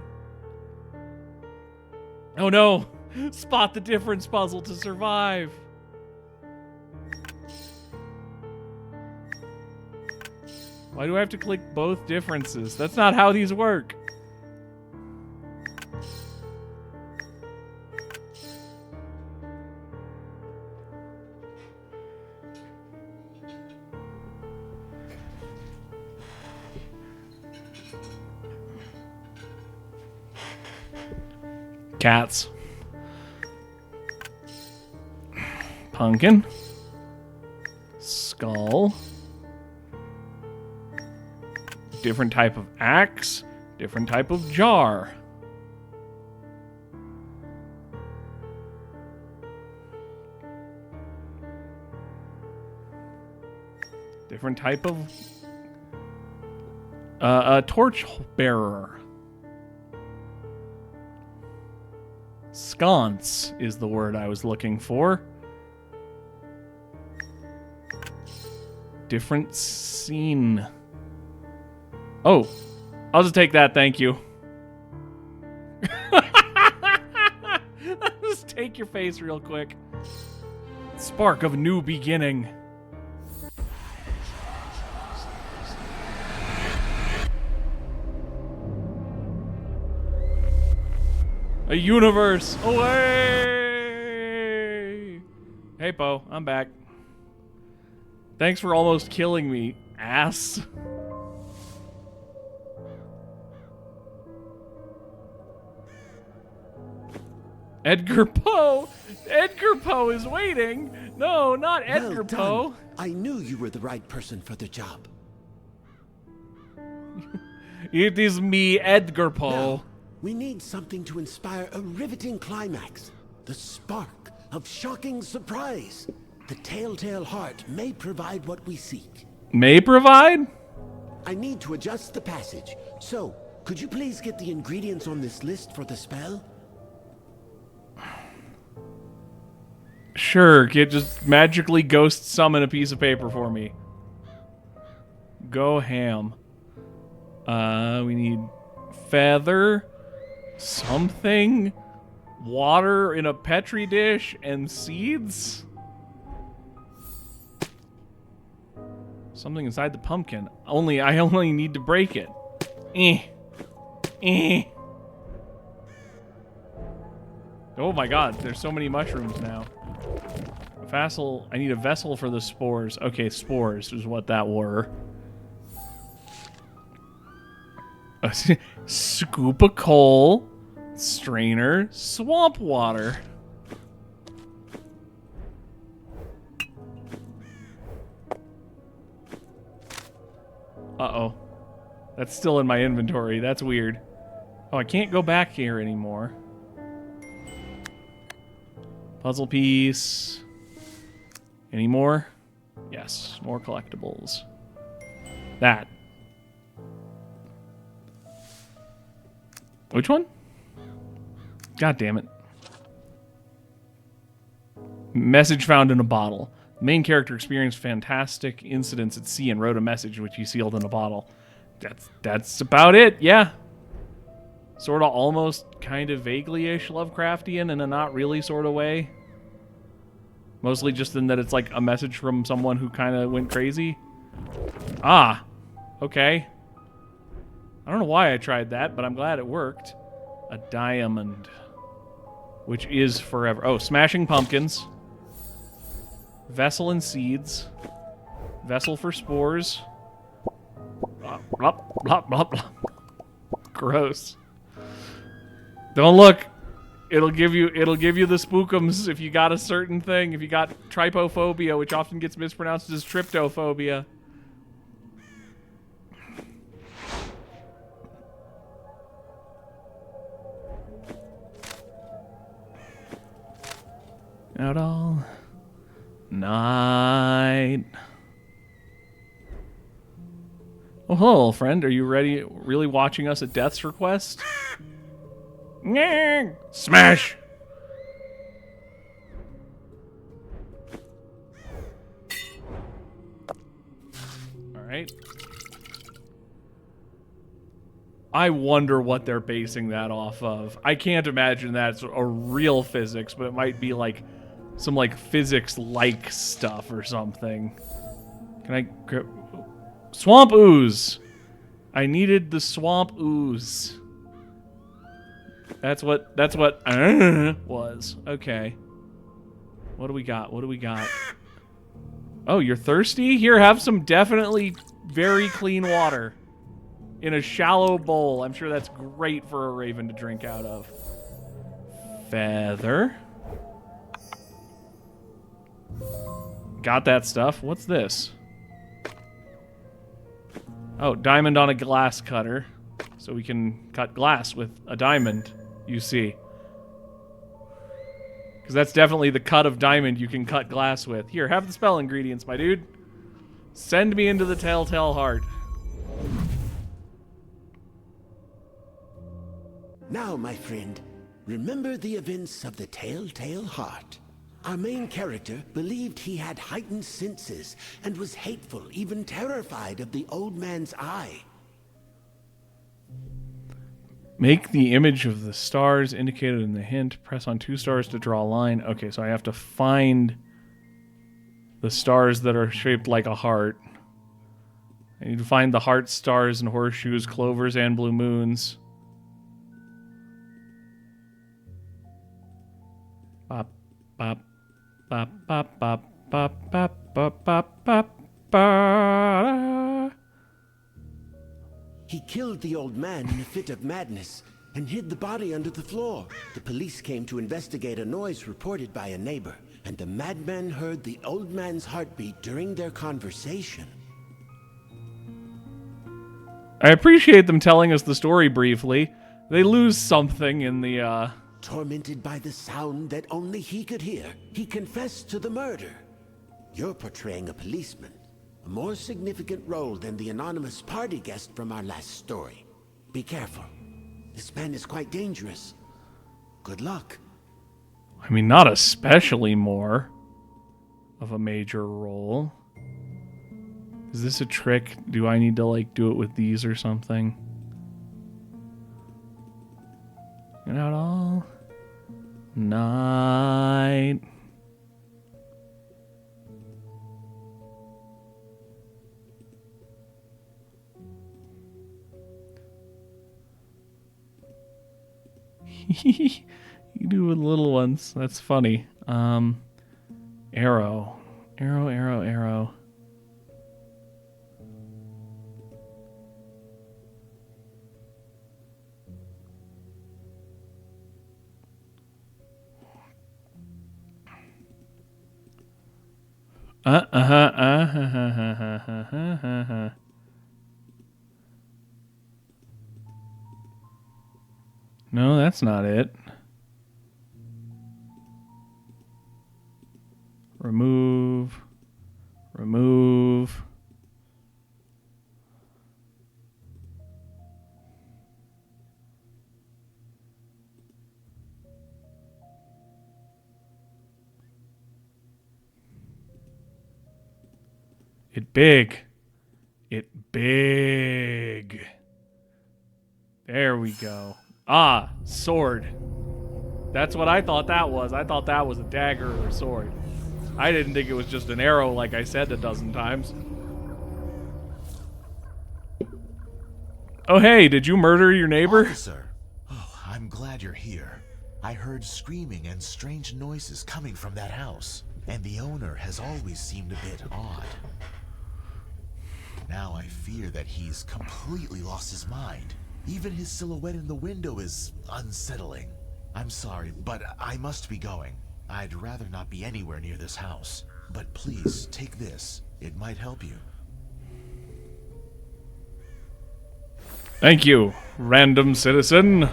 Oh no! Spot the difference puzzle to survive. Why do I have to click both differences? That's not how these work. Cats. Pumpkin. Skull. Different type of axe. Different type of jar. Different type of a torch bearer. Sconce is the word I was looking for. Different scene. Oh, I'll just take that, thank you. Just take your face real quick. Spark of a new beginning. A universe away! Hey, Poe, I'm back. Thanks for almost killing me, ass. Edgar Poe! Edgar Poe is waiting! No, not Edgar Well done. Poe. I knew you were the right person for the job. It is me, Edgar Poe. Now, we need something to inspire a riveting climax. The spark of shocking surprise. The telltale heart may provide what we seek. May provide? I need to adjust the passage. So, could you please get the ingredients on this list for the spell? Sure, kid, just magically ghost summon a piece of paper for me. Go ham. We need feather, something, water in a petri dish, and seeds. Something inside the pumpkin. I only need to break it. Oh my god, there's so many mushrooms now. Vessel. I need a vessel for the spores. Okay, spores is what that were. A scoop of coal, strainer, swamp water. Uh-oh. That's still in my inventory. That's weird. Oh, I can't go back here anymore. Puzzle piece. Any more? Yes, more collectibles. That. Which one? God damn it. Message found in a bottle. The main character experienced fantastic incidents at sea and wrote a message which he sealed in a bottle. That's about it, yeah. Sort of almost kind of vaguely-ish Lovecraftian in a not really sort of way. Mostly just in that it's like a message from someone who kind of went crazy. Ah, okay. I don't know why I tried that, but I'm glad it worked. A diamond, which is forever. Oh, smashing pumpkins. Vessel and seeds. Vessel for spores. Blah, blah, blah, blah. Gross. Don't look. It'll give you the spookums if you got a certain thing. If you got trypophobia, which often gets mispronounced as tryptophobia. Out all night. Oh, hello, old friend. Are you really watching us at Death's request? Smash! right? I wonder what they're basing that off of. I can't imagine that's a real physics, but it might be like some like physics-like stuff or something. Can I grab swamp ooze? I needed the swamp ooze. That's what was. Okay. What do we got? What do we got? Oh, you're thirsty? Here, have some definitely very clean water. In a shallow bowl. I'm sure that's great for a raven to drink out of. Feather. Got that stuff. What's this? Oh, diamond on a glass cutter. So we can cut glass with a diamond, you see. Because that's definitely the cut of diamond you can cut glass with. Here, have the spell ingredients, my dude. Send me into the Telltale Heart. Now, my friend, remember the events of the Telltale Heart. Our main character believed he had heightened senses and was hateful, even terrified of the old man's eye. Make the image of the stars indicated in the hint. Press on 2 stars to draw a line. Okay, so I have to find the stars that are shaped like a heart. I need to find the heart, stars, and horseshoes, clovers, and blue moons. Bop, bop, bop, bop, bop, bop, bop, bop, bop, bop, ba. He killed the old man in a fit of madness and hid the body under the floor. The police came to investigate a noise reported by a neighbor, and the madman heard the old man's heartbeat during their conversation. I appreciate them telling us the story briefly. They lose something in the, Tormented by the sound that only he could hear, he confessed to the murder. You're portraying a policeman, a more significant role than the anonymous party guest from our last story. Be careful. This man is quite dangerous. Good luck. I mean, not especially more of a major role. Is this a trick? Do I need to, like, do it with these or something? Get out all night. You do with little ones. That's funny. Arrow. Arrow, arrow, arrow. No, that's not it. Remove. Remove. It big. It big. There we go. Ah, sword. That's what I thought that was. I thought that was a dagger or a sword. I didn't think it was just an arrow like I said a dozen times. Oh, hey, did you murder your neighbor? Officer. Oh, I'm glad you're here. I heard screaming and strange noises coming from that house, and the owner has always seemed a bit odd. Now I fear that he's completely lost his mind. Even his silhouette in the window is unsettling. I'm sorry, but I must be going. I'd rather not be anywhere near this house. But please, take this. It might help you. Thank you, random citizen.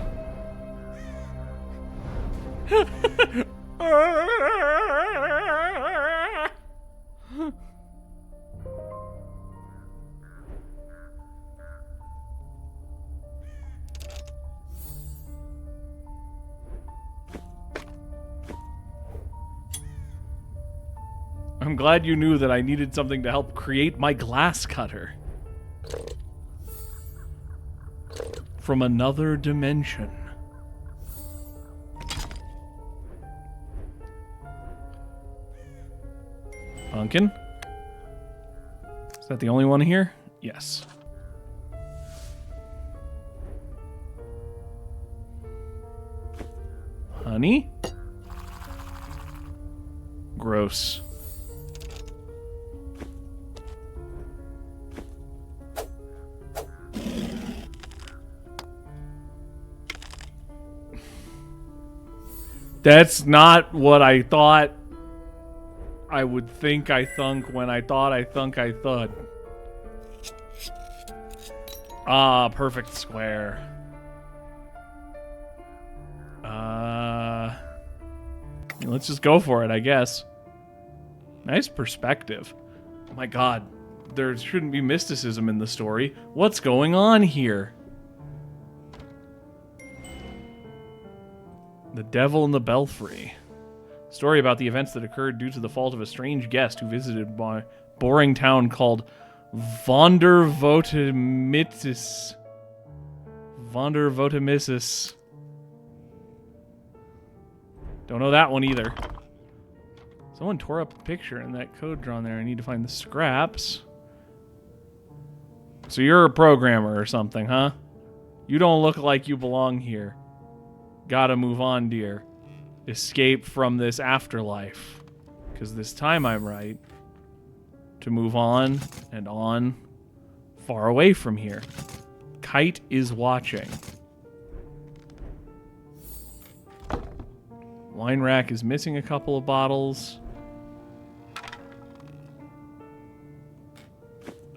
I'm glad you knew that I needed something to help create my glass cutter. From another dimension. Pumpkin? Is that the only one here? Yes. Honey? Gross. That's not what I thought I would think I thunk when I thought I thunk I thud. Ah, perfect square. Let's just go for it, I guess. Nice perspective. Oh my god, there shouldn't be mysticism in the story. What's going on here? The Devil in the Belfry. Story about the events that occurred due to the fault of a strange guest who visited my boring town called Vondervotemissis. Vondervotemissis. Don't know that one either. Someone tore up a picture and that code drawn there. I need to find the scraps. So you're a programmer or something, huh? You don't look like you belong here. Gotta move on, dear. Escape from this afterlife. Because this time I'm right. To move on and on. Far away from here. Kite is watching. Wine rack is missing a couple of bottles.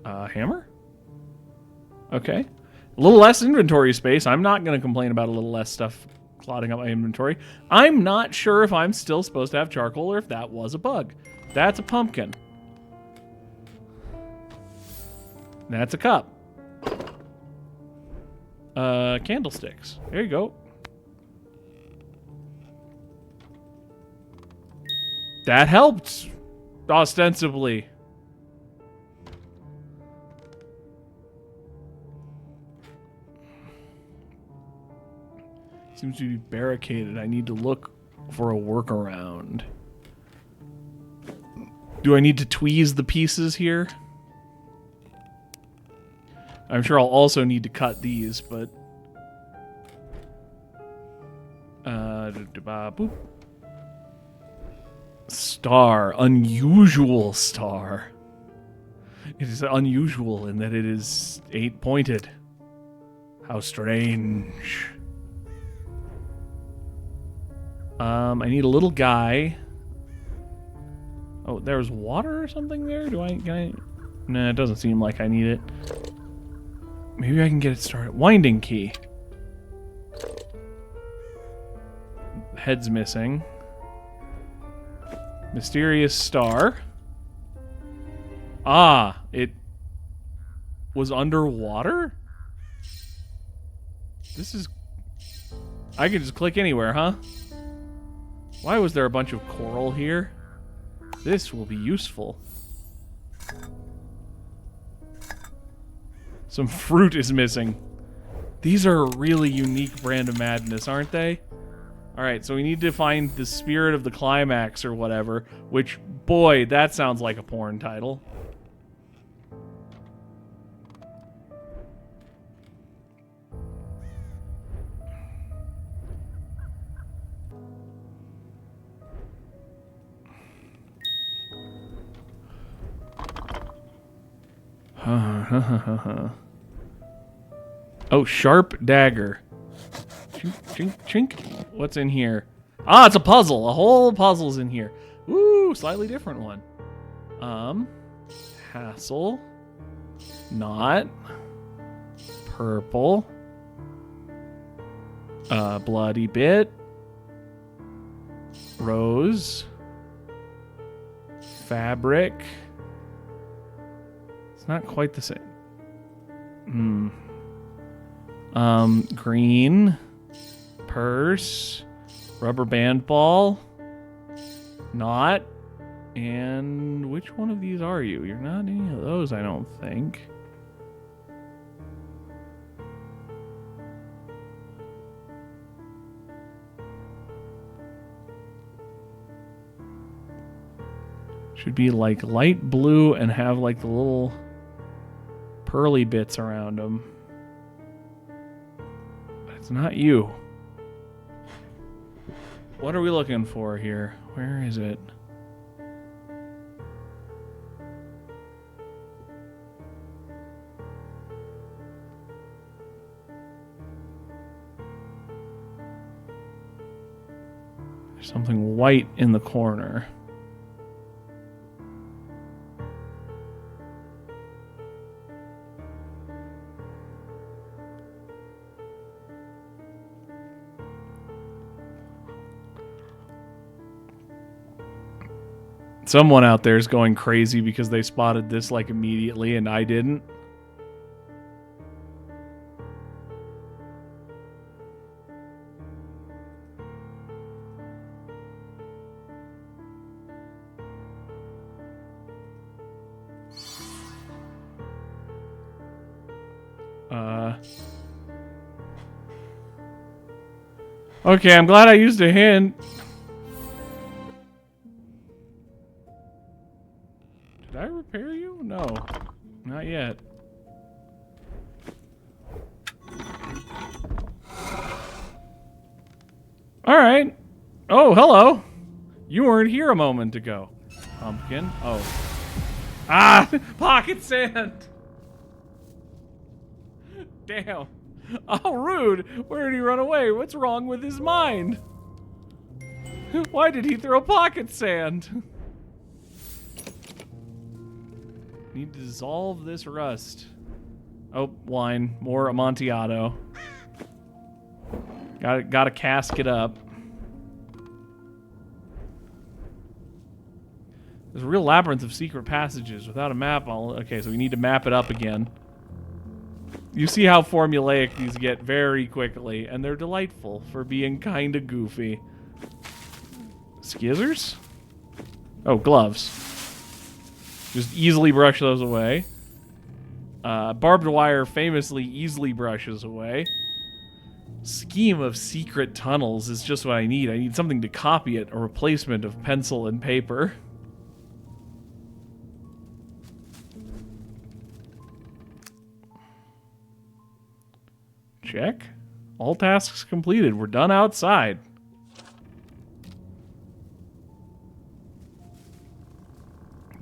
Hammer? Okay. A little less inventory space. I'm not going to complain about a little less stuff clogging up my inventory. I'm not sure if I'm still supposed to have charcoal or if that was a bug. That's a pumpkin. That's a cup. Candlesticks. There you go. That helped, ostensibly. Seems to be barricaded. I need to look for a workaround. Do I need to tweeze the pieces here? I'm sure I'll also need to cut these, but... boop. Star. Unusual star. It is unusual in that it is 8-pointed. How strange. I need a little guy. Oh, there's water or something there? Can I? Nah, it doesn't seem like I need it. Maybe I can get it started. Winding key. Head's missing. Mysterious star. Ah, it was underwater? This is... I can just click anywhere, huh? Why was there a bunch of coral here? This will be useful. Some fruit is missing. These are a really unique brand of madness, aren't they? Alright, so we need to find the spirit of the climax or whatever, which, boy, that sounds like a porn title. Oh, sharp dagger. Chink, chink, chink. What's in here? Ah, it's a puzzle. A whole puzzle's in here. Ooh, slightly different one. Hassle. Knot. Purple. Bloody bit. Rose. Fabric. It's not quite the same. Green. Purse. Rubber band ball. Knot. And which one of these are you? You're not any of those, I don't think. Should be like light blue and have like the little pearly bits around them. But it's not you. What are we looking for here? Where is it? There's something white in the corner. Someone out there is going crazy because they spotted this like immediately and I didn't. Okay, I'm glad I used a hint. Did I repair you? No, not yet. All right. Oh, hello. You weren't here a moment ago. Pumpkin. Oh. Ah, pocket sand. Damn. Oh, rude. Where did he run away? What's wrong with his mind? Why did he throw pocket sand? Need to dissolve this rust. Oh, wine. More Amontillado. Gotta cask it up. There's a real labyrinth of secret passages. Without a map, okay, so we need to map it up again. You see how formulaic these get very quickly, and they're delightful for being kind of goofy. Skizzers? Oh, gloves. Just easily brush those away. Barbed wire famously easily brushes away. Scheme of secret tunnels is just what I need. I need something to copy it, a replacement of pencil and paper. Check. All tasks completed. We're done outside.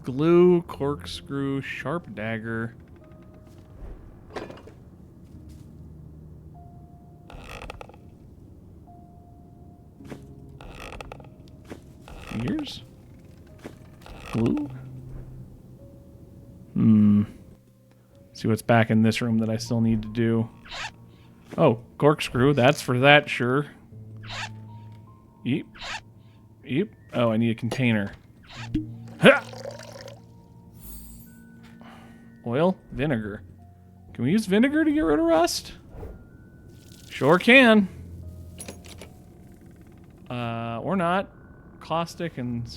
Glue, corkscrew, sharp dagger. Fingers? Glue? See what's back in this room that I still need to do. Oh, corkscrew. That's for that, sure. Yeep. Yeep. Oh, I need a container. Ha! Oil, vinegar. Can we use vinegar to get rid of rust? Sure can. Or not. Caustic and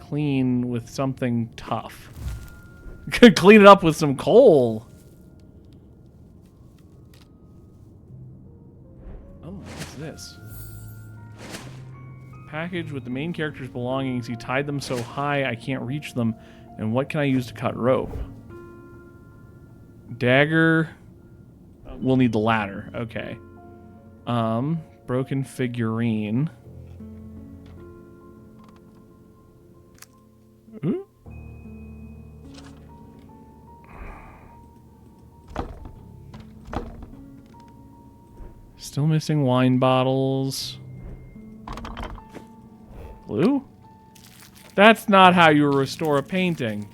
clean with something tough. Clean it up with some coal. Oh, what's this? Package with the main character's belongings. He tied them so high I can't reach them. And what can I use to cut rope? Dagger. We'll need the ladder. Okay. Broken figurine. Ooh. Still missing wine bottles. Glue? That's not how you restore a painting.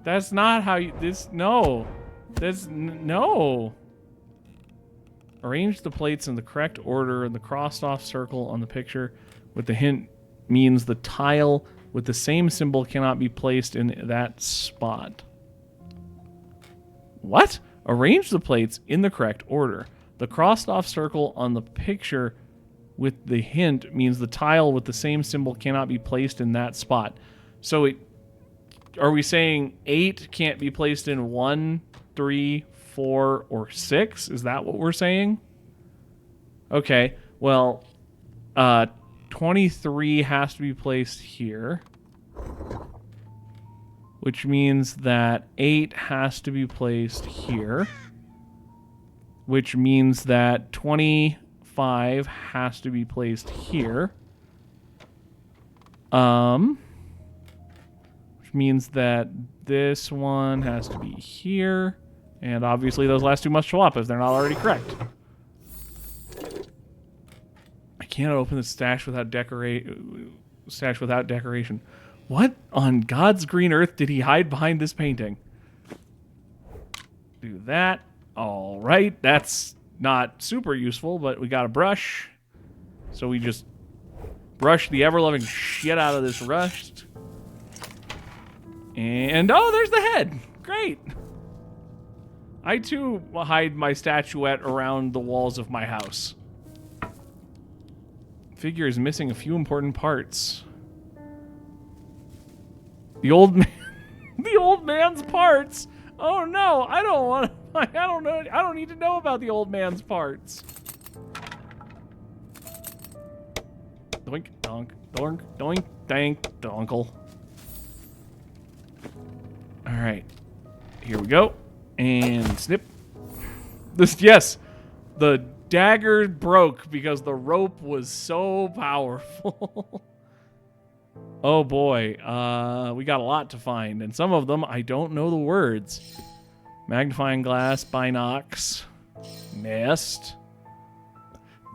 That's not how you... No. No. Arrange the plates in the correct order, and the crossed off circle on the picture with the hint means the tile with the same symbol cannot be placed in that spot. What? Arrange the plates in the correct order. The crossed off circle on the picture with the hint means the tile with the same symbol cannot be placed in that spot. So are we saying 8 can't be placed in 1, 3, 4, or 6? Is that what we're saying? Okay, well, 23 has to be placed here. which means that 8 has to be placed here, which means that 25 has to be placed here. Which means that this one has to be here, and obviously those last two must swap if they're not already correct. I can't open the stash without decoration. What on God's green earth did he hide behind this painting? Do that. All right, that's not super useful, but we got a brush, so we just brush the ever-loving shit out of this rust. And, oh, there's the head. Great. I, too, hide my statuette around the walls of my house. Figure is missing a few important parts. The old man... the old man's parts? Oh, no. I don't want to... I don't know. I don't need to know about the old man's parts. Doink, donk, donk, doink, dank, donkle. All right, here we go, and snip. This, yes, the dagger broke because the rope was so powerful. Oh boy, we got a lot to find, and some of them I don't know the words. Magnifying glass, binocs, nest.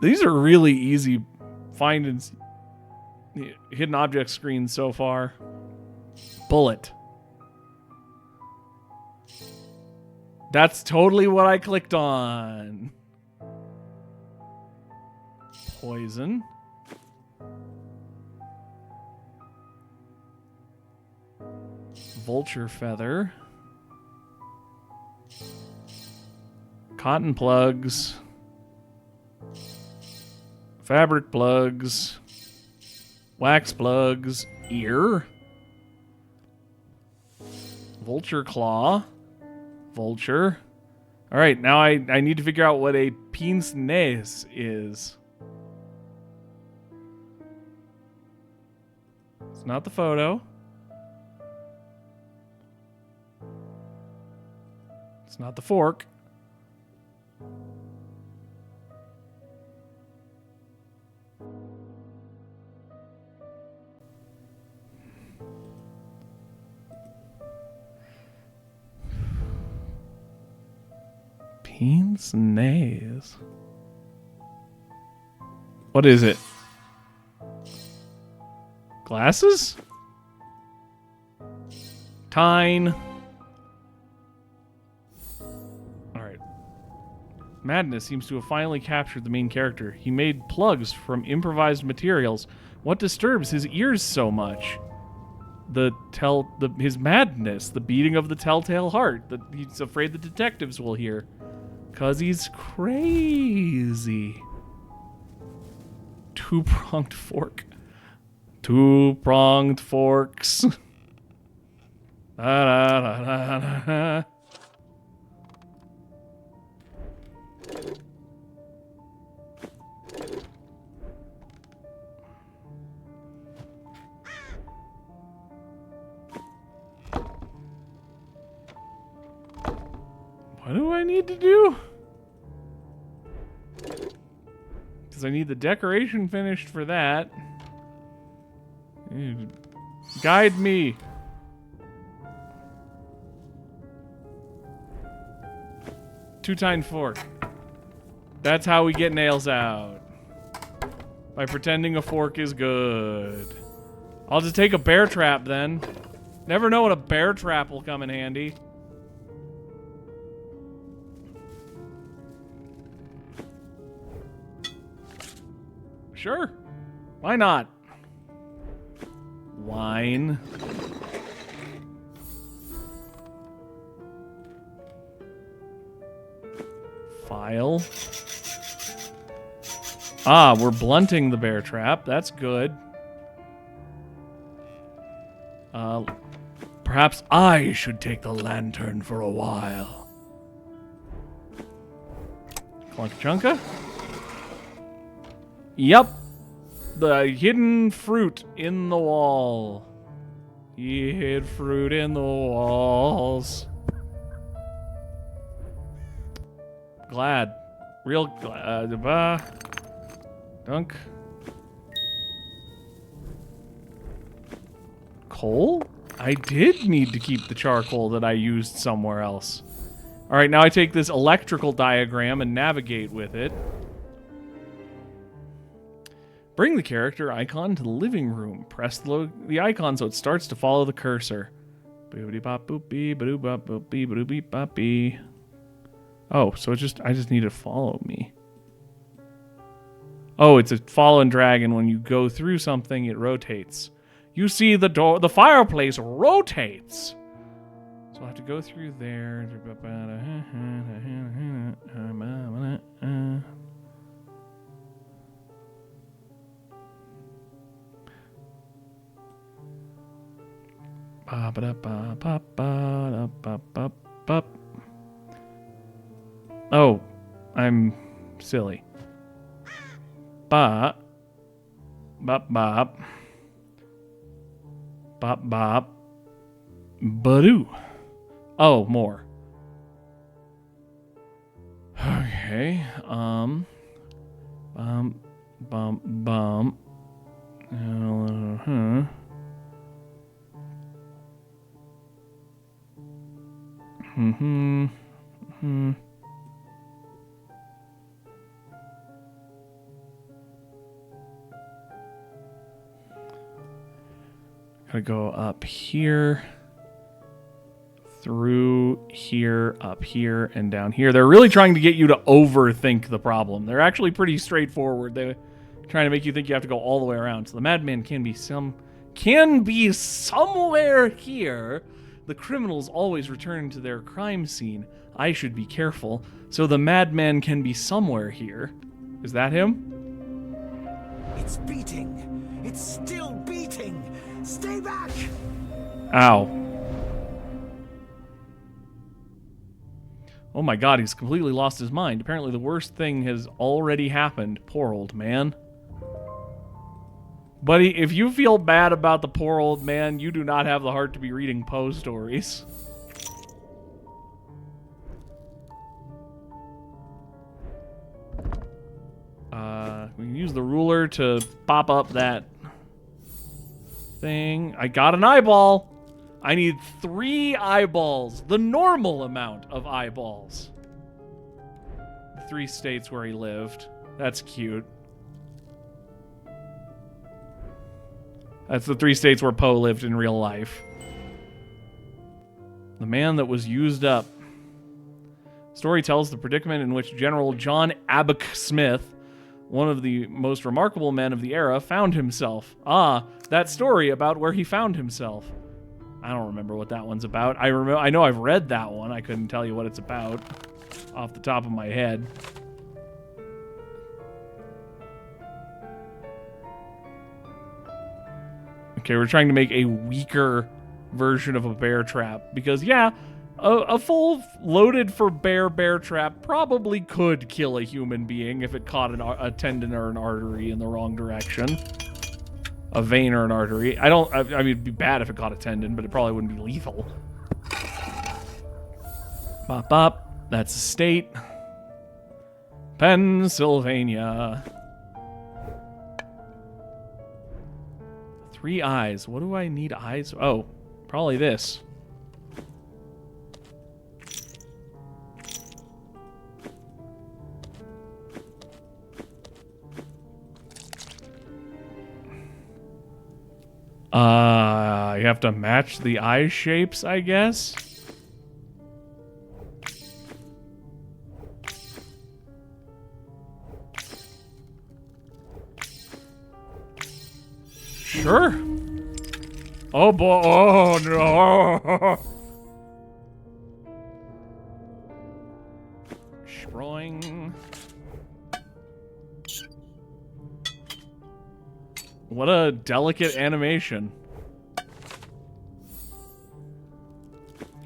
These are really easy finding hidden object screens so far. Bullet. That's totally what I clicked on. Poison. Vulture feather. Cotton plugs. Fabric plugs. Wax plugs. Ear. Vulture claw. Vulture. All right, now I need to figure out what a pince nez is. It's not the photo. It's not the fork. Pince nez. What is it? Glasses? Tine. Alright. Madness seems to have finally captured the main character. He made plugs from improvised materials. What disturbs his ears so much? His madness, the beating of the telltale heart that he's afraid the detectives will hear. 'Cause he's crazy. Two-pronged fork. Two-pronged forks. Da, da, da, da, da. What do I need to do? Because I need the decoration finished for that. Guide me. Two-tine fork. That's how we get nails out. By pretending a fork is good. I'll just take a bear trap then. Never know when a bear trap will come in handy. Sure. Why not? Wine. File. Ah, we're blunting the bear trap. That's good. Perhaps I should take the lantern for a while. Clunk chunka. Yep. The hidden fruit in the wall. He hid fruit in the walls. Glad. Real glad. Dunk. Coal? I did need to keep the charcoal that I used somewhere else. Alright, now I take this electrical diagram and navigate with it. Bring the character icon to the living room. Press the icon so it starts to follow the cursor. Oh, so I just need to follow me. Oh, it's a follow and drag, and when you go through something, it rotates. You see the fireplace rotates. So I have to go through there. Oh, I'm silly. Bop, bop, bop, bop, bop, badoo. Oh, more. Okay. Bum, bum. Gotta go up here, through here, up here, and down here. They're really trying to get you to overthink the problem. They're actually pretty straightforward. They're trying to make you think you have to go all the way around. So the madman can be somewhere here. The criminals always return to their crime scene. I should be careful. So the madman can be somewhere here. Is that him? It's beating. It's still beating. Stay back! Ow. Oh my god, he's completely lost his mind. Apparently the worst thing has already happened. Poor old man. Buddy, if you feel bad about the poor old man, you do not have the heart to be reading Poe stories. We can use the ruler to pop up that thing. I got an eyeball. I need 3 eyeballs. The normal amount of eyeballs. 3 states where he lived. That's cute. That's the 3 states where Poe lived in real life. The man that was used up. Story tells the predicament in which General John Abick Smith, one of the most remarkable men of the era, found himself. Ah, that story about where he found himself. I don't remember what that one's about. I know I've read that one. I couldn't tell you what it's about off the top of my head. Okay, we're trying to make a weaker version of a bear trap. Because, yeah, a full loaded for bear trap probably could kill a human being if it caught a tendon or an artery in the wrong direction. A vein or an artery. I mean, it'd be bad if it caught a tendon, but it probably wouldn't be lethal. Bop, bop. That's a state. Pennsylvania. 3 eyes. What do I need eyes? Oh, probably this. You have to match the eye shapes, I guess? Sure. Oh boy, oh no. Sproing. What a delicate animation.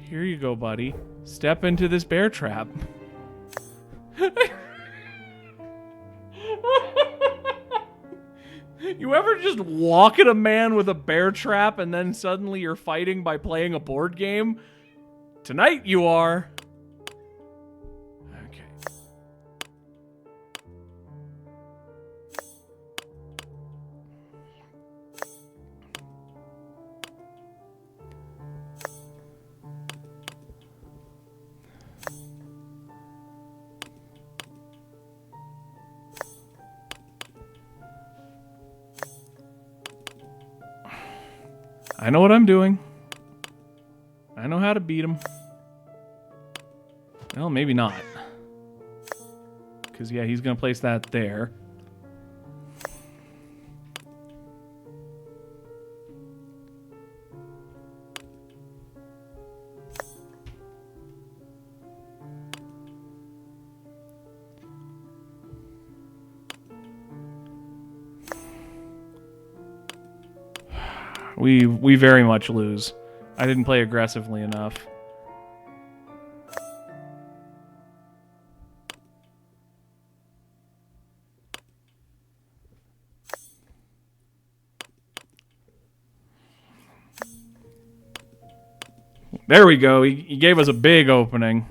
Here you go, buddy. Step into this bear trap. You ever just walk at a man with a bear trap and then suddenly you're fighting by playing a board game? Tonight you are. Okay. I know what I'm doing. I know how to beat him. Well, maybe not. Because, yeah, he's going to place that there. We very much lose. I didn't play aggressively enough. There we go. He gave us a big opening.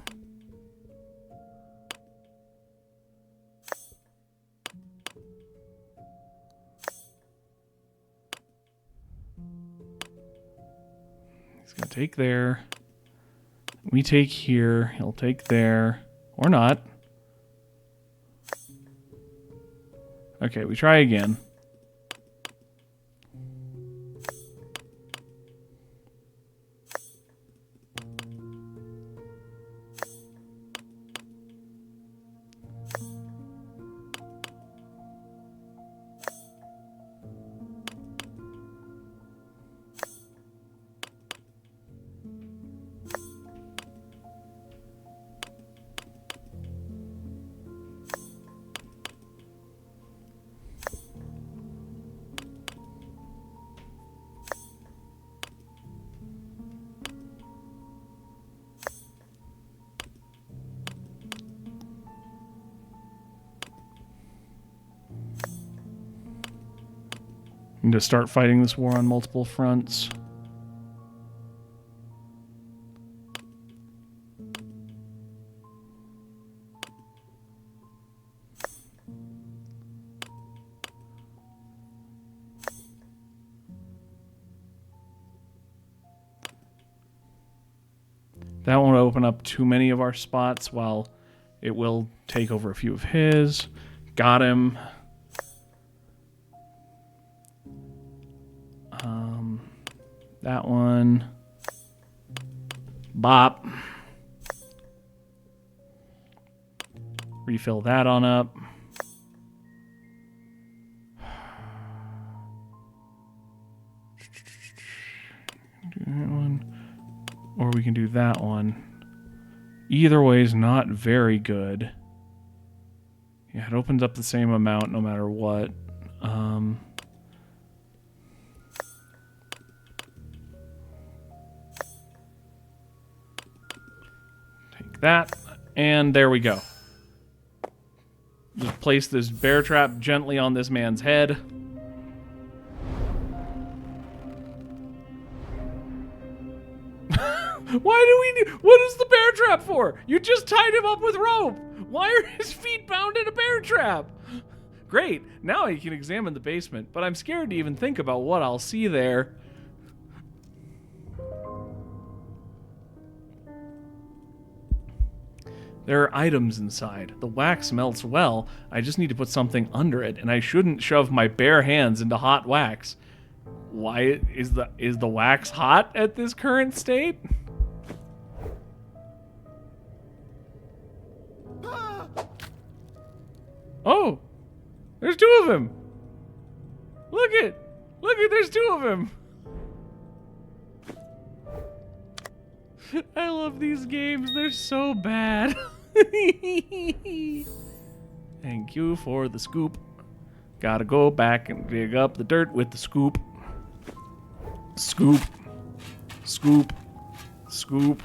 He's going to take there. We take here. He'll take there. Or not. Okay, we try again. Need to start fighting this war on multiple fronts. That won't open up too many of our spots, while it will take over a few of his. Got him. That one. Bop. Refill that on up. Do that one. Or we can do that one. Either way is not very good. Yeah, it opens up the same amount no matter what. Take that, and there we go. Just place this bear trap gently on this man's head. Why do we need... What is the bear trap for? You just tied him up with rope. Why are his feet bound in a bear trap? Great. Now I can examine the basement, but I'm scared to even think about what I'll see there. There are items inside. The wax melts well. I just need to put something under it, and I shouldn't shove my bare hands into hot wax. Why is the wax hot at this current state? Oh, there's two of him. Look it, there's two of him. I love these games. They're so bad. Thank you for the scoop. Gotta go back and dig up the dirt with the scoop. Scoop. Scoop. Scoop.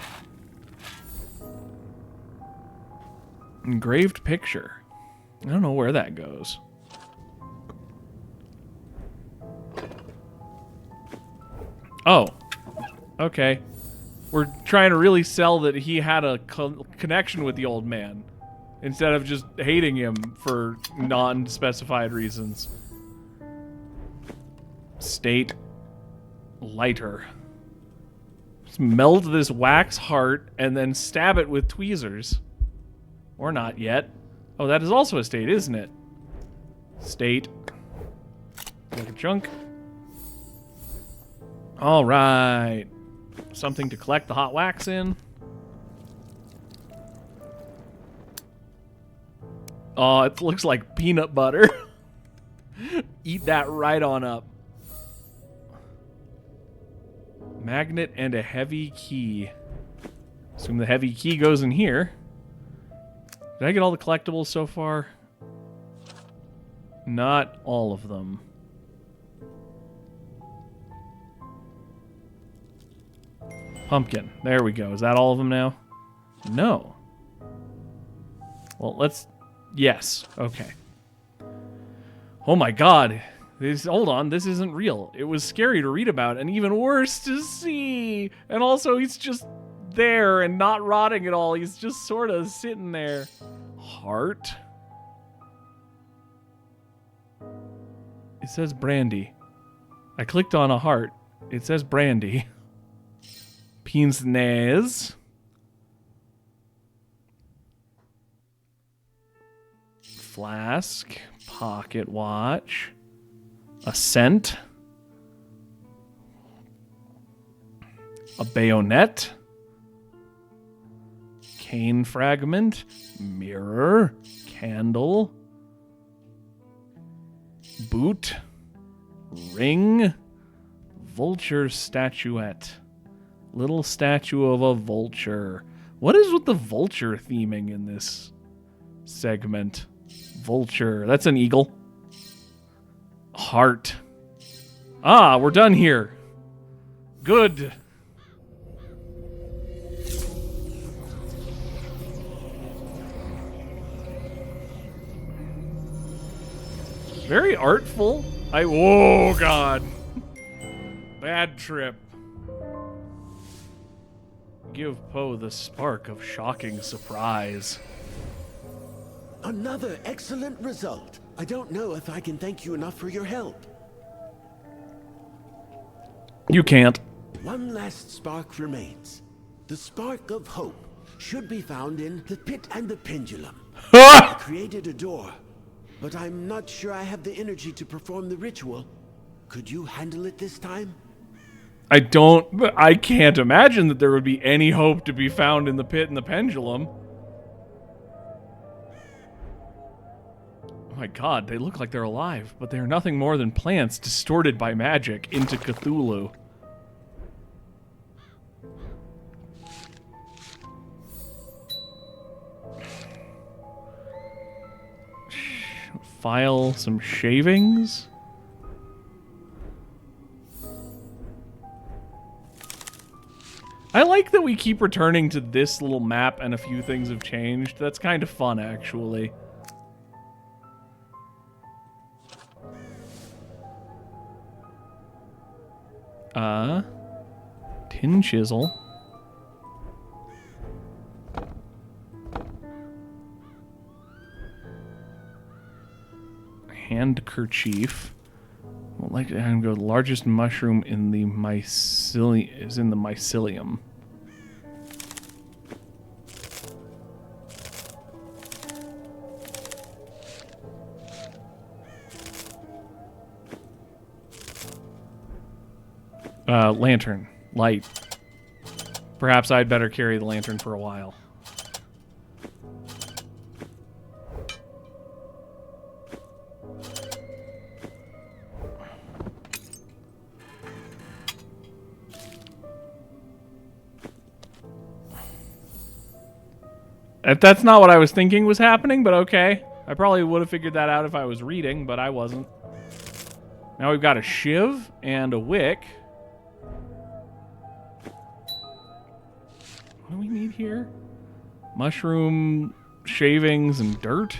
Engraved picture. I don't know where that goes. Oh. Okay. We're trying to really sell that he had a connection with the old man, instead of just hating him for non-specified reasons. State lighter. Just melt this wax heart and then stab it with tweezers. Or not yet. Oh, that is also a state, isn't it? State. Like a chunk. All right. Something to collect the hot wax in. Oh, it looks like peanut butter. Eat that right on up. Magnet and a heavy key. Assume the heavy key goes in here. Did I get all the collectibles so far? Not all of them. Pumpkin. There we go. Is that all of them now? No. Well, let's... Yes. Okay. Oh my god. Hold on. This isn't real. It was scary to read about and even worse to see. And also, he's just there and not rotting at all. He's just sort of sitting there. Heart. It says brandy. I clicked on a heart. It says brandy. Pince nez. Flask. Pocket watch. A scent. A bayonet. Cane fragment. Mirror. Candle. Boot. Ring. Vulture statuette. Little statue of a vulture. What is with the vulture theming in this segment? Vulture. That's an eagle. Heart. Ah, we're done here. Good. Very artful. Oh, God. Bad trip. Give Poe the spark of shocking surprise. Another excellent result. I don't know if I can thank you enough for your help. You can't. One last spark remains. The spark of hope should be found in the pit and the pendulum. I created a door, but I'm not sure I have the energy to perform the ritual. Could you handle it this time? I can't imagine that there would be any hope to be found in the pit and the pendulum. Oh my god, they look like they're alive, but they are nothing more than plants distorted by magic into Cthulhu. File some shavings. I like that we keep returning to this little map and a few things have changed. That's kind of fun, actually. Tin chisel. Handkerchief. Well, like I'm going to go. The largest mushroom in the mycelium is in the mycelium. Lantern. Light. Perhaps I'd better carry the lantern for a while. That's not what I was thinking was happening, but okay. I probably would have figured that out if I was reading, but I wasn't. Now we've got a shiv and a wick. What do we need here? Mushroom, shavings, and dirt?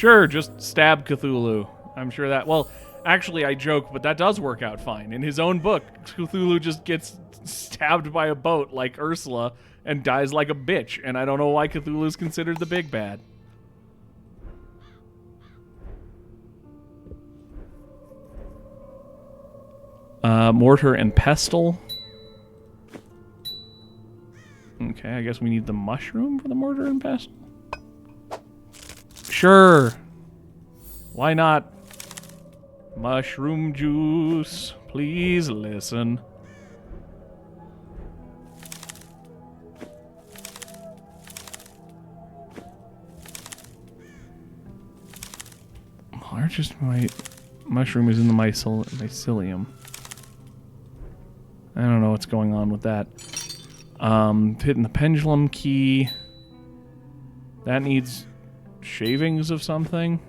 Sure, just stab Cthulhu. I'm sure that... Well, actually, I joke, but that does work out fine. In his own book, Cthulhu just gets stabbed by a boat like Ursula and dies like a bitch, and I don't know why Cthulhu's considered the big bad. Mortar and pestle. Okay, I guess we need the mushroom for the mortar and pestle. Sure. Why not? Mushroom juice. Please listen. Largest mushroom is in the mycelium. I don't know what's going on with that. Hitting the pendulum key. That needs shavings of something.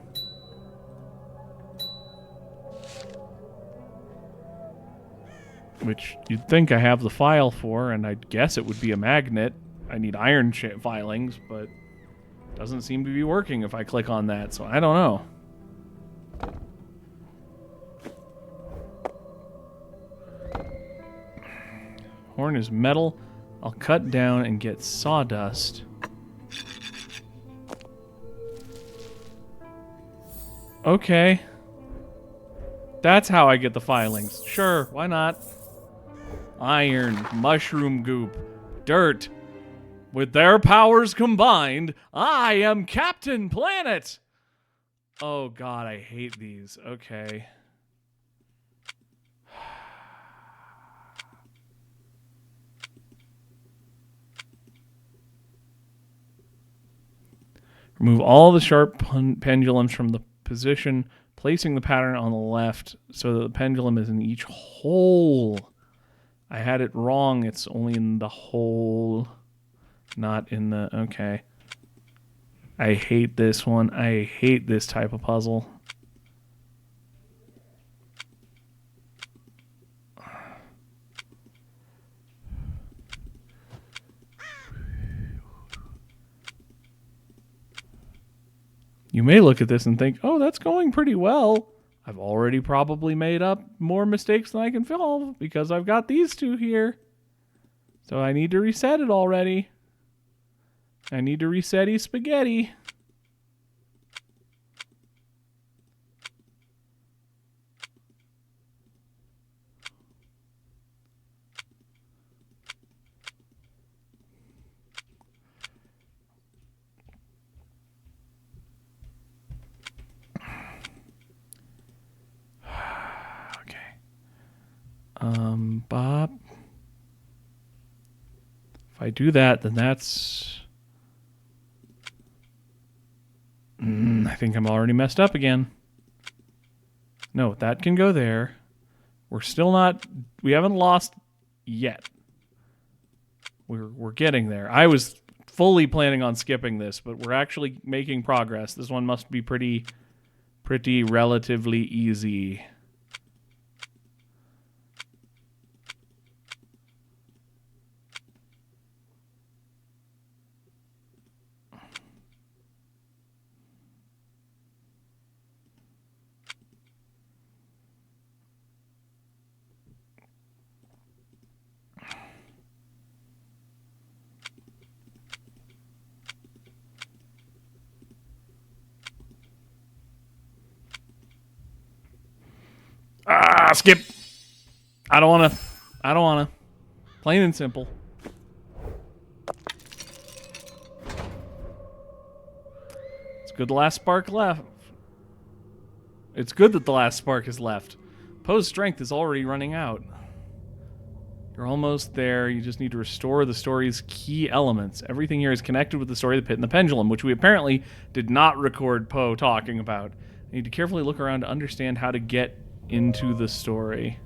Which you'd think I have the file for, and I'd guess it would be a magnet. I need iron filings, but it doesn't seem to be working if I click on that, so I don't know. Horn is metal. I'll cut down and get sawdust. Okay. That's how I get the filings. Sure, why not? Iron, mushroom goop, dirt. With their powers combined, I am Captain Planet! Oh god, I hate these. Okay. Remove all the sharp pendulums from the position, placing the pattern on the left so that the pendulum is in each hole. I had it wrong. It's only in the hole, not in the... Okay. I hate this one. I hate this type of puzzle. You may look at this and think, oh, that's going pretty well. I've already probably made up more mistakes than I can solve because I've got these two here. So I need to reset it already. I need to reset spaghetti. Bob. If I do that, then that's... I think I'm already messed up again. No, that can go there. We're still not... We haven't lost yet. We're getting there. I was fully planning on skipping this, but we're actually making progress. This one must be pretty relatively easy. Skip. I don't wanna. Plain and simple. It's good the last spark left. It's good that the last spark is left. Poe's strength is already running out. You're almost there. You just need to restore the story's key elements. Everything here is connected with the story of the Pit and the Pendulum, which we apparently did not record Poe talking about. I need to carefully look around to understand how to get into the story.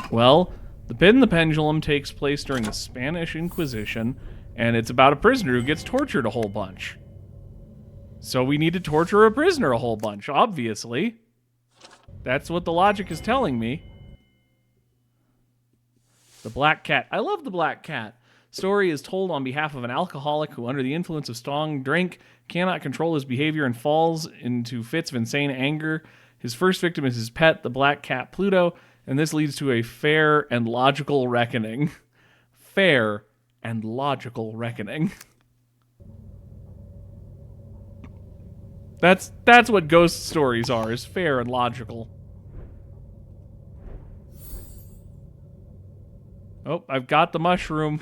Well, the Pit and the Pendulum takes place during the Spanish Inquisition, and it's about a prisoner who gets tortured a whole bunch. So we need to torture a prisoner a whole bunch, obviously. That's what the logic is telling me. The black cat. I love the black cat. Story is told on behalf of an alcoholic who, under the influence of strong drink, cannot control his behavior and falls into fits of insane anger. His first victim is his pet, the black cat Pluto, and this leads to a fair and logical reckoning. Fair and logical reckoning. That's what ghost stories are, is fair and logical. Oh, I've got the mushroom.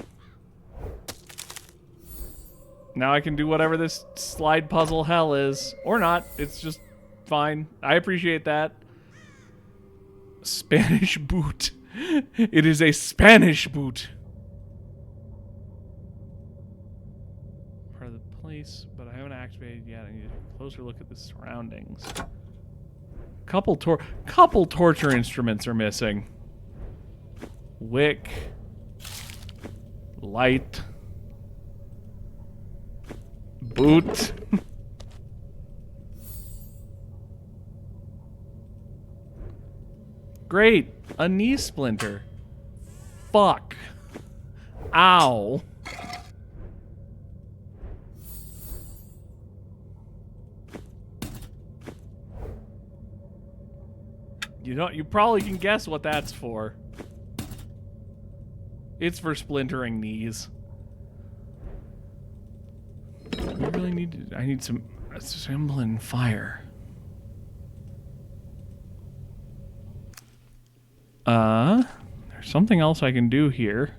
Now I can do whatever this slide puzzle hell is. Or not. It's just fine. I appreciate that. Spanish boot. It is a Spanish boot. Part of the place, but I haven't activated yet. I need a closer look at the surroundings. Couple torture instruments are missing. Wick. Light. Boot. Great. A knee splinter. Fuck. Ow. You know, you probably can guess what that's for. It's for splintering knees. We really need to, I need some assembling fire. There's something else I can do here.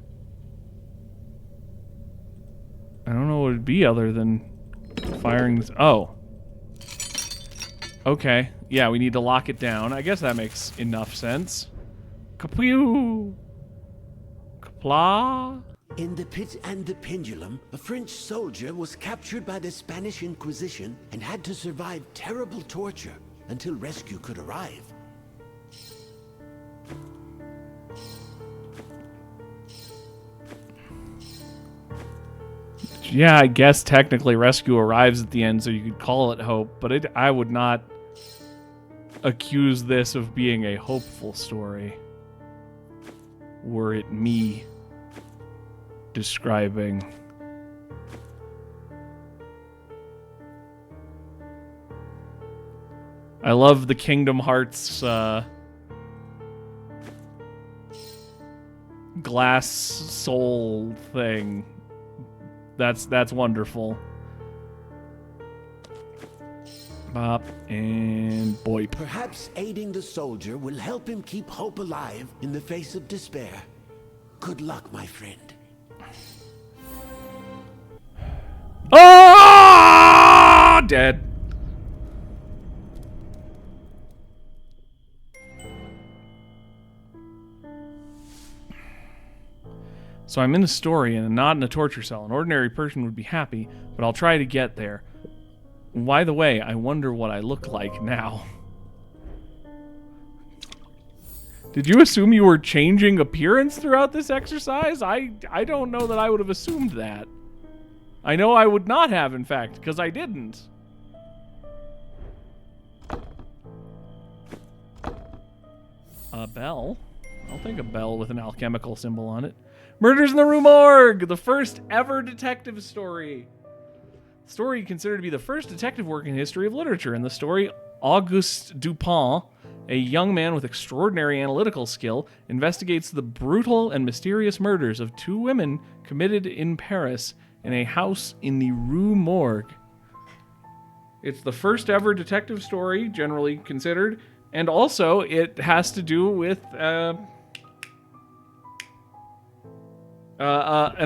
I don't know what it'd be other than firing this. Oh. Okay. Yeah, we need to lock it down. I guess that makes enough sense. Kapew! Kapla! In the Pit and the Pendulum, a French soldier was captured by the Spanish Inquisition and had to survive terrible torture until rescue could arrive. Yeah, I guess technically rescue arrives at the end, so you could call it hope, but I would not accuse this of being a hopeful story. Were it me describing. I love the Kingdom Hearts glass soul thing. That's wonderful. Bop and boip. Perhaps aiding the soldier will help him keep hope alive in the face of despair. Good luck, my friend. Oh, dead. So I'm in a story and not in a torture cell. An ordinary person would be happy, but I'll try to get there. By the way, I wonder what I look like now. Did you assume you were changing appearance throughout this exercise? I don't know that I would have assumed that. I know I would not have, in fact, because I didn't. A bell? I'll take a bell with an alchemical symbol on it. Murders in the Rue Morgue! The first ever detective story. Story considered to be the first detective work in history of literature. In the story, Auguste Dupin, a young man with extraordinary analytical skill, investigates the brutal and mysterious murders of two women committed in Paris in a house in the Rue Morgue. It's the first ever detective story, generally considered, and also it has to do with an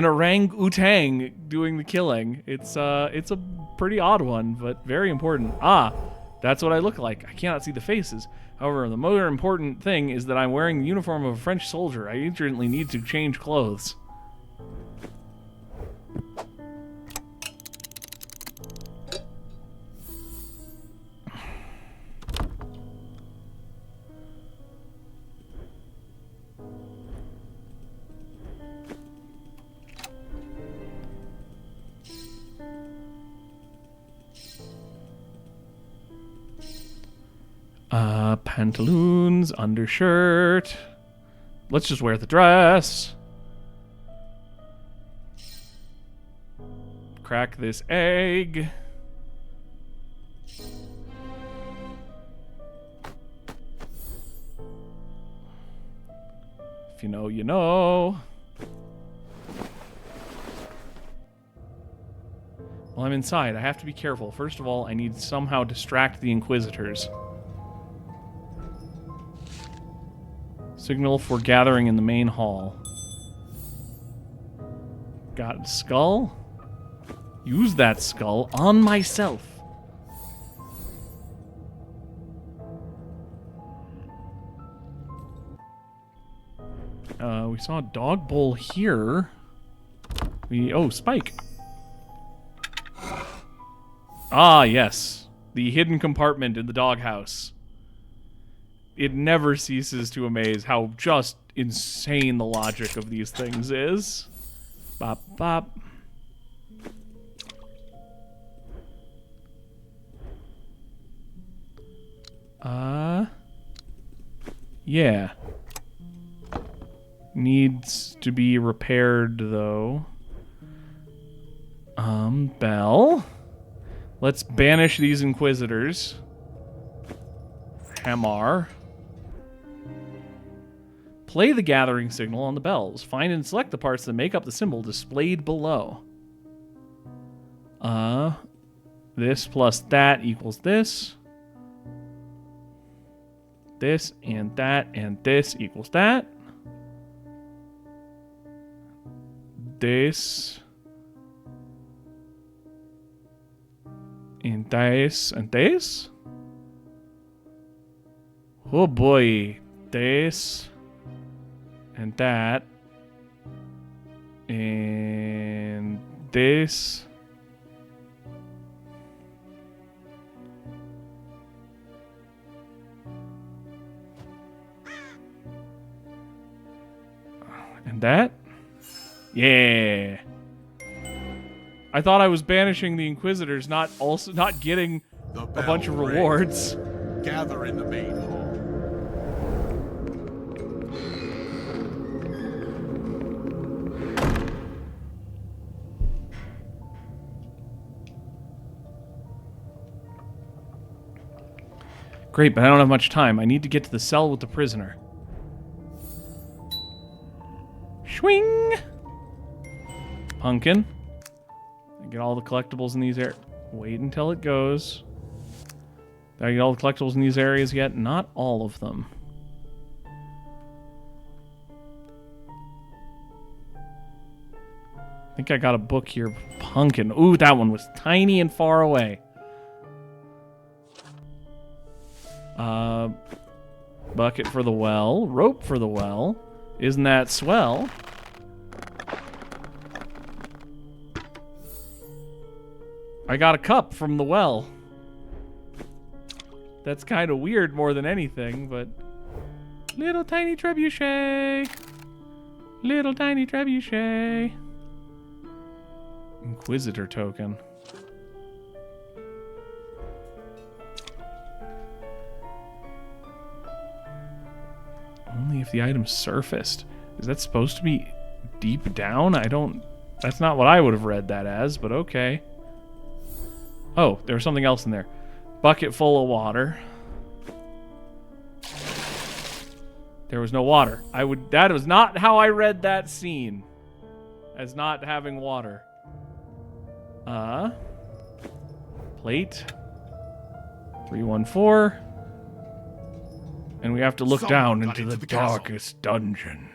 orangutan doing the killing. It's a pretty odd one, but very important. Ah, that's what I look like. I cannot see the faces. However, the more important thing is that I'm wearing the uniform of a French soldier. I urgently need to change clothes. Pantaloons, undershirt. Let's just wear the dress. Crack this egg. If you know, you know. Well, I'm inside. I have to be careful. First of all, I need to somehow distract the Inquisitors. Signal for gathering in the main hall. Got a skull? Use that skull on myself. We saw a dog bowl here. Oh, Spike. Ah, yes. The hidden compartment in the doghouse. It never ceases to amaze how just insane the logic of these things is. Bop, bop. Yeah. Needs to be repaired, though. Bell. Let's banish these Inquisitors. Hamar. Play the gathering signal on the bells. Find and select the parts that make up the symbol displayed below. This plus that equals this. This and this equals that. This and this and this. Oh boy, this and that and this. And that? Yeah. I thought I was banishing the Inquisitors, not getting a bunch of rewards. Gather in the main hall. Great, but I don't have much time. I need to get to the cell with the prisoner. Swing! Pumpkin. Get all the collectibles in these areas. Wait until it goes. Did I get all the collectibles in these areas yet? Not all of them. I think I got a book here. Pumpkin. Ooh, that one was tiny and far away. Bucket for the well. Rope for the well. Isn't that swell? I got a cup from the well. That's kind of weird more than anything, but... Little tiny trebuchet. Little tiny trebuchet. Inquisitor token. Only if the item's surfaced. Is that supposed to be deep down? That's not what I would have read that as, but okay. Oh, there was something else in there. Bucket full of water. There was no water. That was not how I read that scene. As not having water. Plate. 314. And we have to look down into the darkest dungeon.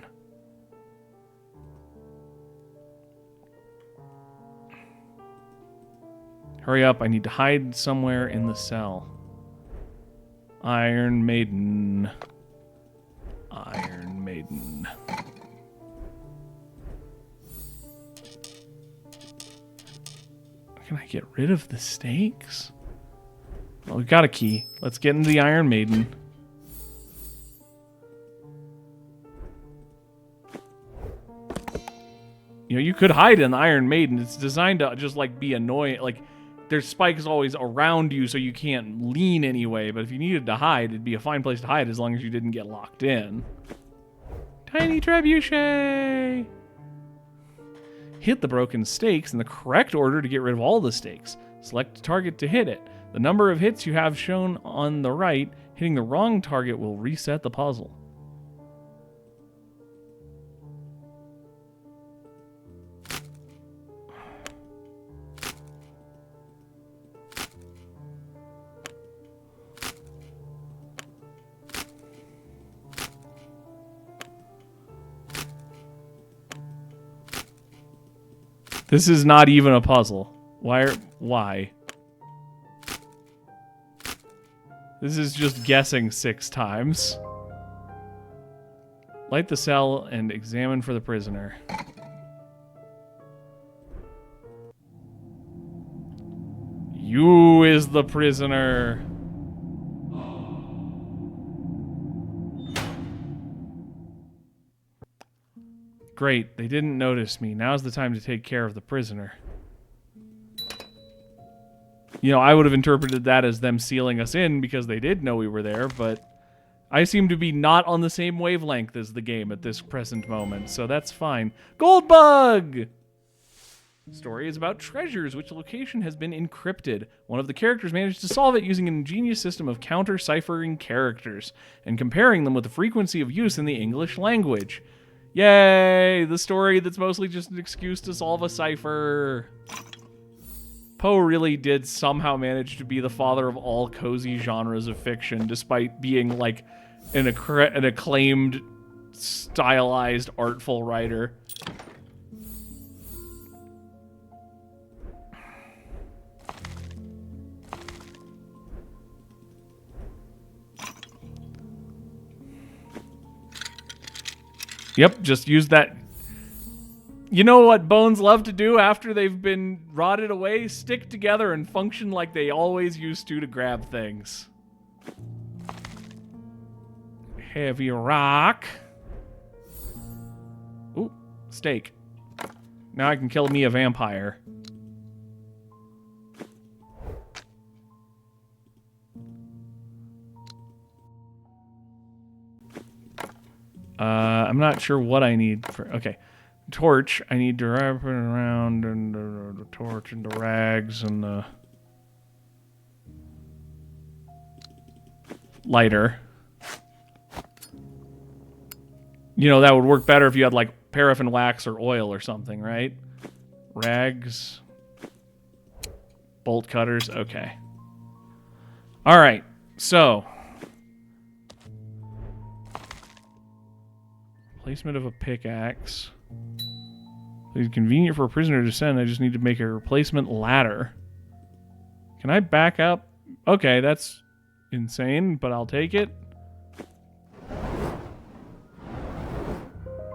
Hurry up, I need to hide somewhere in the cell. Iron Maiden. Iron Maiden. Can I get rid of the stakes? Well, we got a key. Let's get into the Iron Maiden. You know, you could hide in the Iron Maiden. It's designed to just, like, be annoying. Like, there's spikes always around you so you can't lean anyway. But if you needed to hide, it'd be a fine place to hide as long as you didn't get locked in. Tiny trebuchet! Hit the broken stakes in the correct order to get rid of all the stakes. Select a target to hit it. The number of hits you have shown on the right, hitting the wrong target will reset the puzzle. This is not even a puzzle. Why? This is just guessing 6 times. Light the cell and examine for the prisoner. You is the prisoner. Great, they didn't notice me. Now's the time to take care of the prisoner. You know, I would have interpreted that as them sealing us in because they did know we were there, but I seem to be not on the same wavelength as the game at this present moment, so that's fine. Goldbug! Story is about treasures, which location has been encrypted. One of the characters managed to solve it using an ingenious system of counter-ciphering characters and comparing them with the frequency of use in the English language. Yay! The story that's mostly just an excuse to solve a cipher. Poe really did somehow manage to be the father of all cozy genres of fiction, despite being like an acclaimed, stylized, artful writer. Yep, just use that. You know what bones love to do after they've been rotted away? Stick together and function like they always used to grab things. Heavy rock. Ooh, steak. Now I can kill me a vampire. I'm not sure what I need for... Okay. Torch. I need to wrap it around and the torch and the rags and the... lighter. You know, that would work better if you had, like, paraffin wax or oil or something, right? Rags. Bolt cutters. Okay. Alright. So... placement of a pickaxe. It's convenient for a prisoner to descend. I just need to make a replacement ladder. Can I back up? Okay, that's insane, but I'll take it.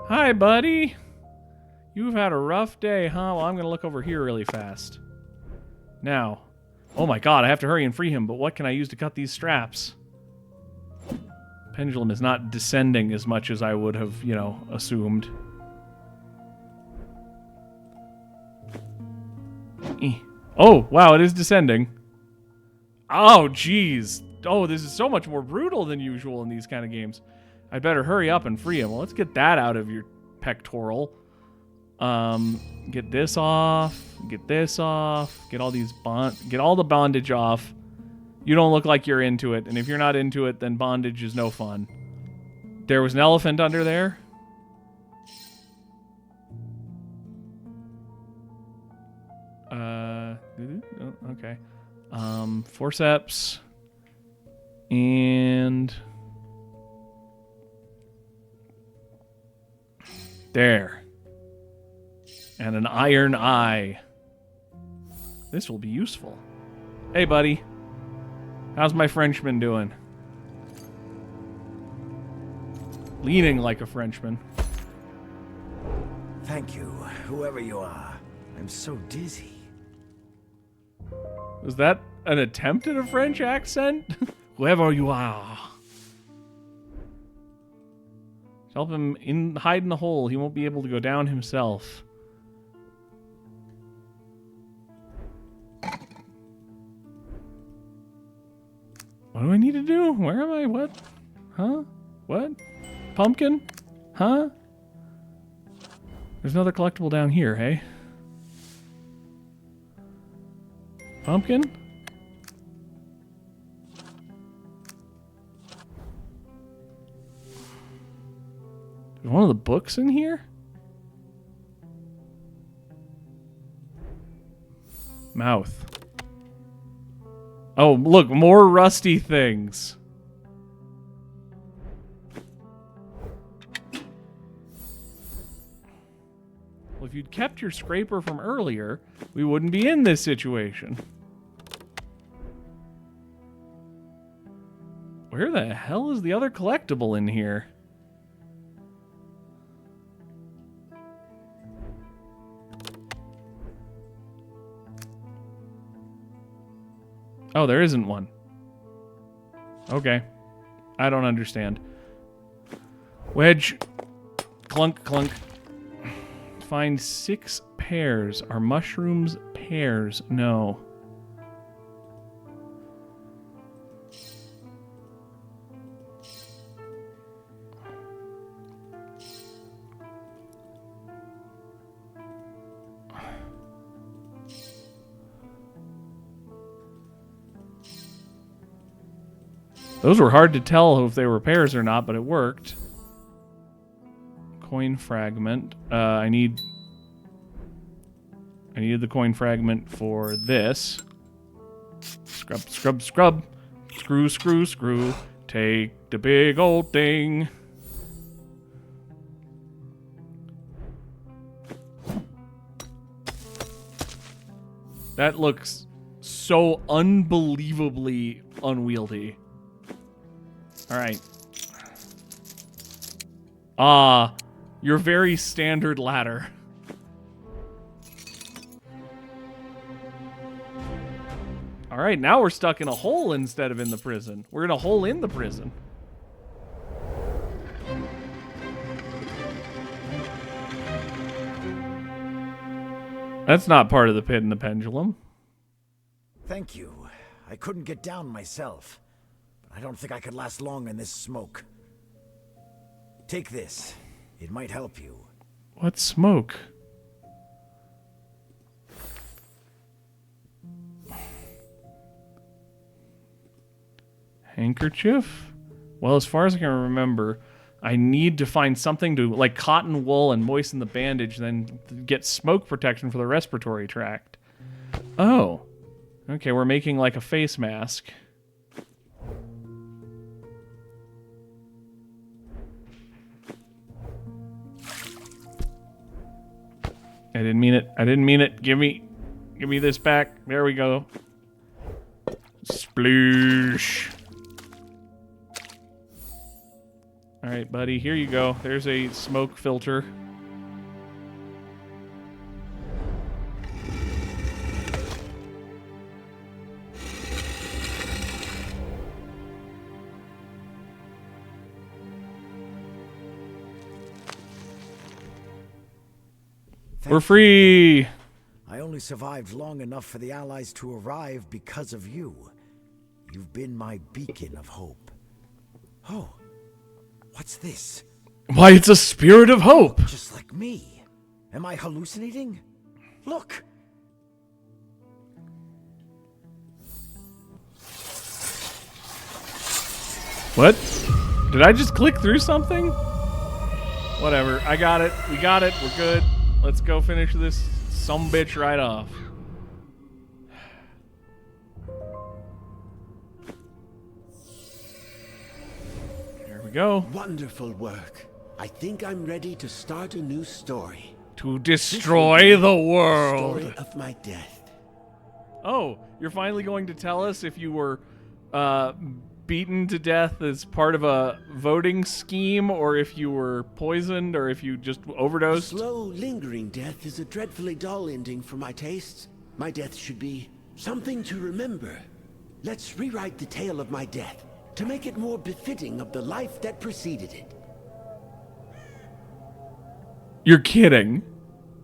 Hi, buddy. You've had a rough day, huh? Well, I'm going to look over here really fast. Now. Oh my god, I have to hurry and free him, but what can I use to cut these straps? Pendulum is not descending as much as I would have, you know, assumed. Oh, wow, it is descending. Oh, jeez. Oh, this is so much more brutal than usual in these kind of games. I'd better hurry up and free him. Well, let's get that out of your pectoral. Get this off. Get this off. Get all these get all the bondage off. You don't look like you're into it, and if you're not into it, then bondage is no fun. There was an elephant under there. Okay. Forceps. And... there. And an iron eye. This will be useful. Hey, buddy. How's my Frenchman doing? Leaning like a Frenchman. Thank you, whoever you are. I'm so dizzy. Was that an attempt at a French accent? Whoever you are. Help him hide in the hole. He won't be able to go down himself. What do I need to do? Where am I? What? Huh? What? Pumpkin? Huh? There's another collectible down here, hey? Pumpkin? Is one of the books in here? Mouth. Oh, look, more rusty things. Well, if you'd kept your scraper from earlier, we wouldn't be in this situation. Where the hell is the other collectible in here? Oh, there isn't one. Okay. I don't understand. Wedge. Clunk, clunk. Find 6 pears. Are mushrooms pears? No. Those were hard to tell if they were pears or not, but it worked. Coin fragment. I needed the coin fragment for this. Scrub, scrub, scrub. Screw, screw, screw. Take the big old thing. That looks so unbelievably unwieldy. All right. Your very standard ladder. All right, now we're stuck in a hole instead of in the prison. We're in a hole in the prison. That's not part of the pit and the pendulum. Thank you. I couldn't get down myself. I don't think I could last long in this smoke. Take this. It might help you. What smoke? Handkerchief? Well, as far as I can remember, I need to find something to, like cotton wool, and moisten the bandage, then get smoke protection for the respiratory tract. Oh. Okay, we're making like a face mask. I didn't mean it. I didn't mean it. Give me this back. There we go. Sploosh. All right, buddy. Here you go. There's a smoke filter. We're free! I only survived long enough for the Allies to arrive because of you. You've been my beacon of hope. Oh, what's this? Why, it's a spirit of hope! Just like me. Am I hallucinating? Look! What? Did I just click through something? Whatever. I got it. We got it. We're good. Let's go finish this sumbitch right off. Here we go. Wonderful work. I think I'm ready to start a new story. To destroy the world. Story of my death. Oh, you're finally going to tell us if you were beaten to death as part of a voting scheme, or if you were poisoned, or if you just overdosed? Slow, lingering death is a dreadfully dull ending for my tastes. My death should be something to remember. Let's rewrite the tale of my death to make it more befitting of the life that preceded it. You're kidding.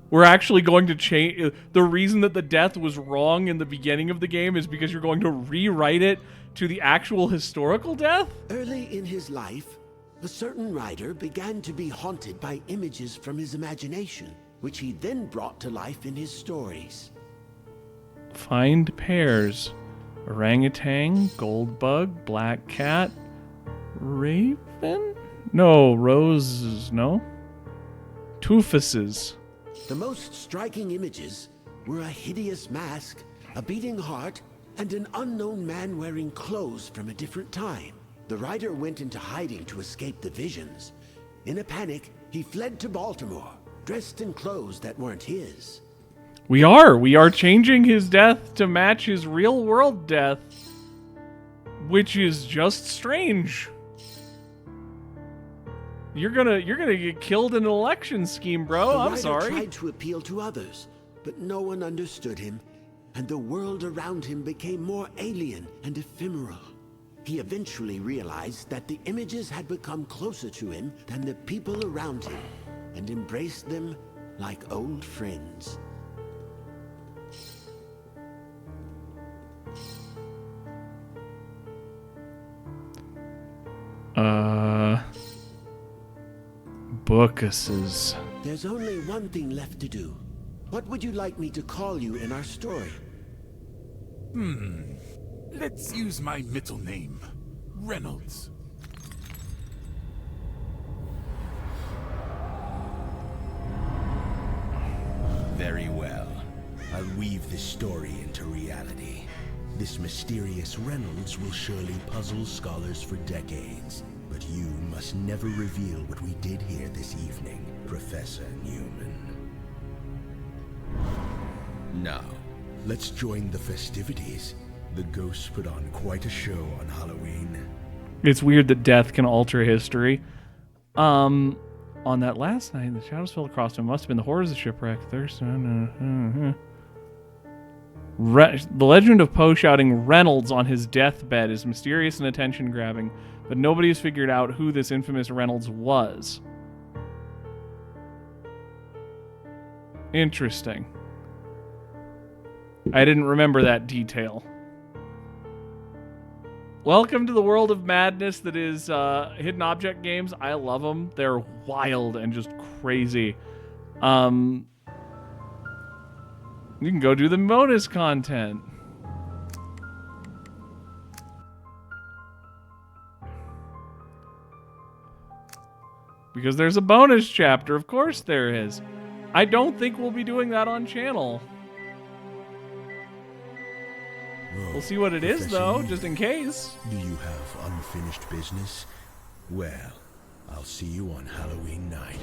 We're actually going to change. The reason that the death was wrong in the beginning of the game is because you're going to rewrite it to the actual historical death? Early in his life, a certain writer began to be haunted by images from his imagination, which he then brought to life in his stories. Find pairs. Orangutan, gold bug, black cat, raven? No, roses, no? Toofuses. The most striking images were a hideous mask, a beating heart, and an unknown man wearing clothes from a different time. The writer went into hiding to escape the visions. In a panic, he fled to Baltimore, dressed in clothes that weren't his. We are changing his death to match his real world death, which is just strange. You're gonna get killed in an election scheme, bro. I'm sorry. The writer tried to appeal to others, but no one understood him, and the world around him became more alien and ephemeral. He eventually realized that the images had become closer to him than the people around him, and embraced them like old friends. Bookuses. There's only one thing left to do. What would you like me to call you in our story? Let's use my middle name, Reynolds. Very well. I'll weave this story into reality. This mysterious Reynolds will surely puzzle scholars for decades. But you must never reveal what we did here this evening, Professor Newman. Now, let's join the festivities. The ghosts put on quite a show on Halloween. It's weird that death can alter history. On that last night, the shadows fell across him. Must have been the horrors of shipwreck. The legend of Poe shouting Reynolds on his deathbed is mysterious and attention-grabbing, but nobody has figured out who this infamous Reynolds was. Interesting. I didn't remember that detail. Welcome to the world of madness that is hidden object games. I love them. They're wild and just crazy. You can go do the bonus content. Because there's a bonus chapter. Of course there is. I don't think we'll be doing that on channel. We'll see what it is, though, just in case. Do you have unfinished business? Well, I'll see you on Halloween night.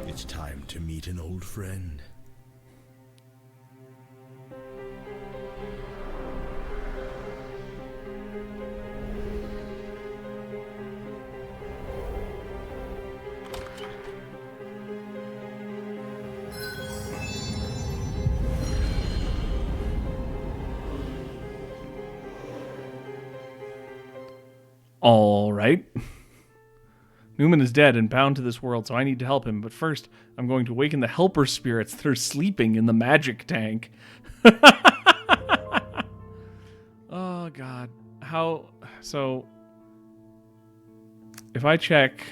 It's time to meet an old friend. All right. Newman is dead and bound to this world, so I need to help him. But first, I'm going to awaken the helper spirits that are sleeping in the magic tank. Oh, God. So, if I check...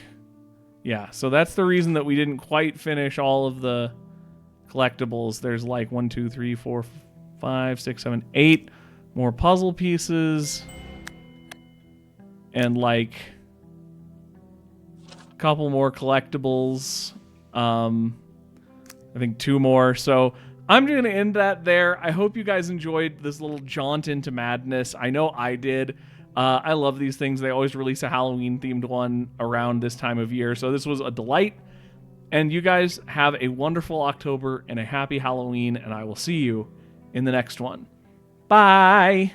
Yeah, so that's the reason that we didn't quite finish all of the collectibles. There's like 1, 2, 3, 4, 5, 6, 7, 8 more puzzle pieces. And like a couple more collectibles. I think 2 more. So I'm going to end that there. I hope you guys enjoyed this little jaunt into madness. I know I did. I love these things. They always release a Halloween-themed one around this time of year. So this was a delight. And you guys have a wonderful October and a happy Halloween. And I will see you in the next one. Bye!